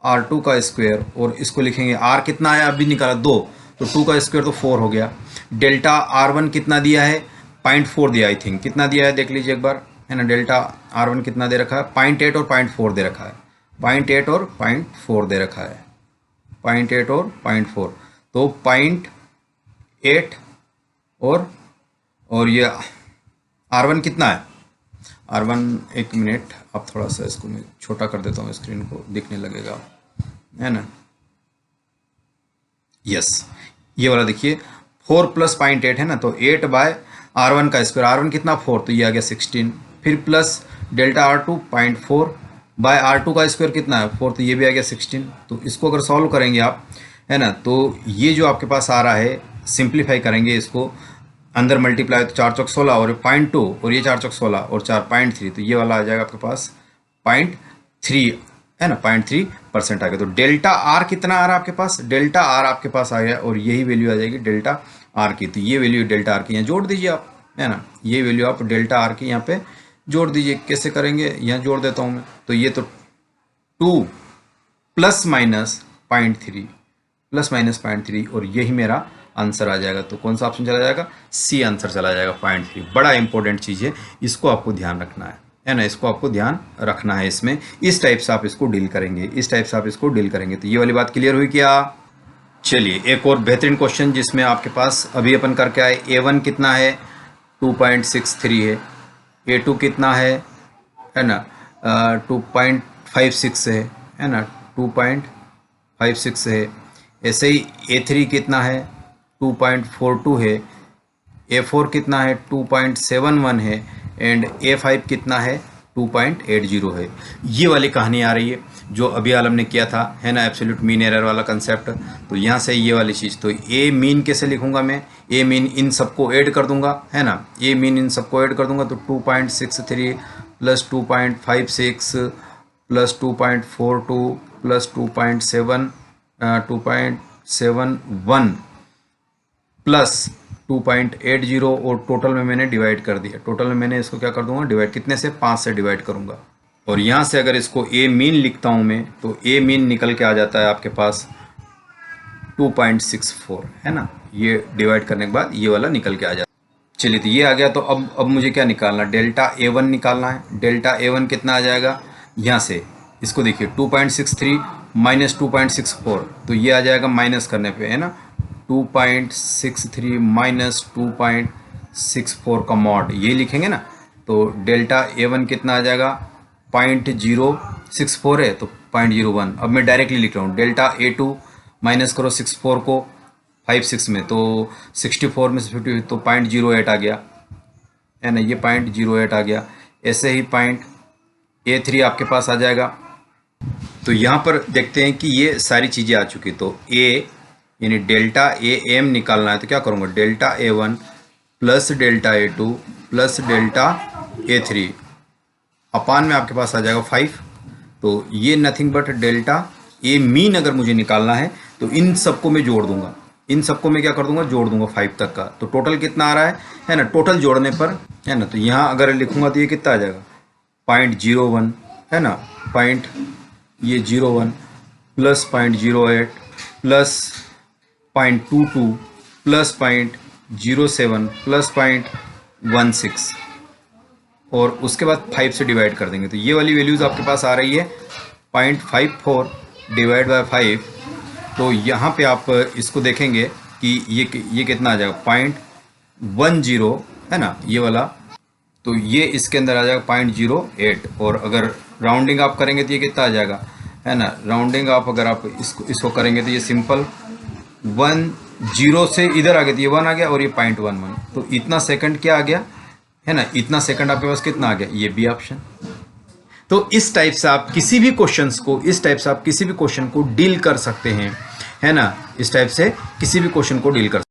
R2 का स्क्वायर, और इसको लिखेंगे R कितना आया अभी निकाला 2, तो 2 का स्क्वायर तो 4 हो गया। डेल्टा R1 कितना दिया है, 0.4 दिया, आई थिंक कितना दिया है देख लीजिए एक बार, है ना, डेल्टा R1 कितना दे रखा है, 0.8 और 0.4 दे रखा है, 0.8 और 0.4 दे रखा है, 0.8 और 0.4, तो 0.8 और ये R1 कितना है, R1 एक मिनट, अब थोड़ा सा इसको मैं छोटा कर देता हूँ, स्क्रीन को दिखने लगेगा, है ना, यस, ये वाला देखिए 4 प्लस 0.8 है ना, तो 8/R1 का स्क्वायर, R1 कितना 4, तो ये आ गया 16, फिर plus delta R2 0.4 bye R2 का स्क्वायर कितना है 4, तो ये भी आ गया 16। तो इसको अगर सॉल्व करेंगे आप, है ना, तो ये जो आपके पास आ रहा है, सिंप्लीफाई करेंगे इसको, अंदर मल्टीप्लाई, तो 4 चौक 16 और 0.2 और ये 4 चौक 16 और 4 0.3, तो ये वाला आ जाएगा आपके पास 0.3 है ना, 0.3% आ गया। तो डेल्टा आर कितना आ रहा है आपके पास, डेल्टा आर आपके पास आ गया, और यही वैल्यू आ जाएगी डेल्टा आर की। तो ये वैल्यू डेल्टा आर की यहाँ जोड़ दीजिए आप, है ना, ये वैल्यू आप डेल्टा आर की यहाँ पे जोड़ दीजिए। कैसे करेंगे, यहाँ जोड़ देता हूँ मैं, तो ये तो 2 प्लस माइनस 0.3 प्लस माइनस 0.3, और यही मेरा आंसर आ जाएगा। तो कौन सा ऑप्शन चला जाएगा, सी आंसर चला जाएगा, 0.3। बड़ा इंपॉर्टेंट चीज़ है, इसको आपको ध्यान रखना है ना, इसको आपको ध्यान रखना है। इसमें इस टाइप से आप इसको डील करेंगे, इस टाइप से आप इसको डील करेंगे। तो ये वाली बात क्लियर हुई क्या। चलिए एक और बेहतरीन क्वेश्चन जिसमें आपके पास अभी अपन करके आए, A1 कितना है 2.63 है, A2 कितना है ना 2.56 है ना 2.56 है। ऐसे ही A3 कितना है 2.42 है, A4 कितना है 2.71 है, एंड A5 कितना है 2.80 है। ये वाली कहानी आ रही है जो अभी आलम ने किया था, है ना, एब्सोल्यूट मीन एरर वाला कंसेप्ट। तो यहाँ से ये वाली चीज़, तो ए मीन कैसे लिखूंगा मैं, ए मीन इन सबको ऐड कर दूंगा, है ना, ए मीन इन सबको ऐड कर दूंगा, तो 2.63 प्लस 2.56 प्लस 2.42 प्लस 2.71 प्लस 2.80, और टोटल में मैंने डिवाइड कर दिया। टोटल में मैंने इसको क्या कर दूंगा, डिवाइड कितने से, 5 से डिवाइड करूंगा। और यहाँ से अगर इसको ए मीन लिखता हूँ मैं, तो ए मीन निकल के आ जाता है आपके पास 2.64, है ना, ये डिवाइड करने के बाद ये वाला निकल के आ जाता है। चलिए तो ये आ गया। तो अब मुझे क्या निकालना, डेल्टा A1 निकालना है। डेल्टा A1 कितना आ जाएगा, यहाँ से इसको देखिए 2.63 माइनस 2.64, तो ये आ जाएगा माइनस करने पे, है ना, 2.63 माइनस 2.64 का मॉड, ये लिखेंगे ना। तो डेल्टा A1 कितना आ जाएगा, 0.064 है तो 0.01। अब मैं डायरेक्टली लिख रहा हूँ, डेल्टा A2 माइनस करो 64 को 5 6 में, तो 64 में से 50 तो 0.08 आ गया है ना, ये 0.08 आ गया। ऐसे ही A3 आपके पास आ जाएगा। तो यहाँ पर देखते हैं कि ये सारी चीज़ें आ चुकी। तो A यानी डेल्टा AM निकालना है, तो क्या करूँगा, delta A1 plus delta A2 plus delta A3 अपान में आपके पास आ जाएगा 5। तो ये nothing but delta A mean अगर मुझे निकालना है तो इन सबको मैं जोड़ दूंगा, इन सबको मैं क्या कर दूंगा, जोड़ दूंगा 5 तक का। तो टोटल कितना आ रहा है ना, टोटल जोड़ने पर है ना, तो यहाँ अगर लिखूंगा तो ये कितना आ जाएगा 0.01 है ना, ये 01 प्लस 0.08 प्लस 0.22 प्लस 0.07 प्लस 0.16 और उसके बाद 5 से डिवाइड कर देंगे। तो ये वाली वैल्यूज़ आपके पास आ रही है 0.54 डिवाइड बाय 5। तो यहाँ पे आप इसको देखेंगे कि ये कितना आ जाएगा 0.10 है ना, ये वाला। तो ये इसके अंदर आ जाएगा 0.08 और अगर राउंडिंग आप करेंगे तो ये कितना आ जाएगा है ना, राउंडिंग आप अगर आप इसको करेंगे तो ये सिंपल 10 से इधर आ गया तो ये 1 आ गया और ये 0.11। तो इतना सेकंड क्या आ गया है ना, इतना सेकंड आपके पास कितना आ गया, ये बी ऑप्शन। तो इस टाइप से आप किसी भी क्वेश्चन को डील कर सकते हैं है ना, इस टाइप से किसी भी क्वेश्चन को डील कर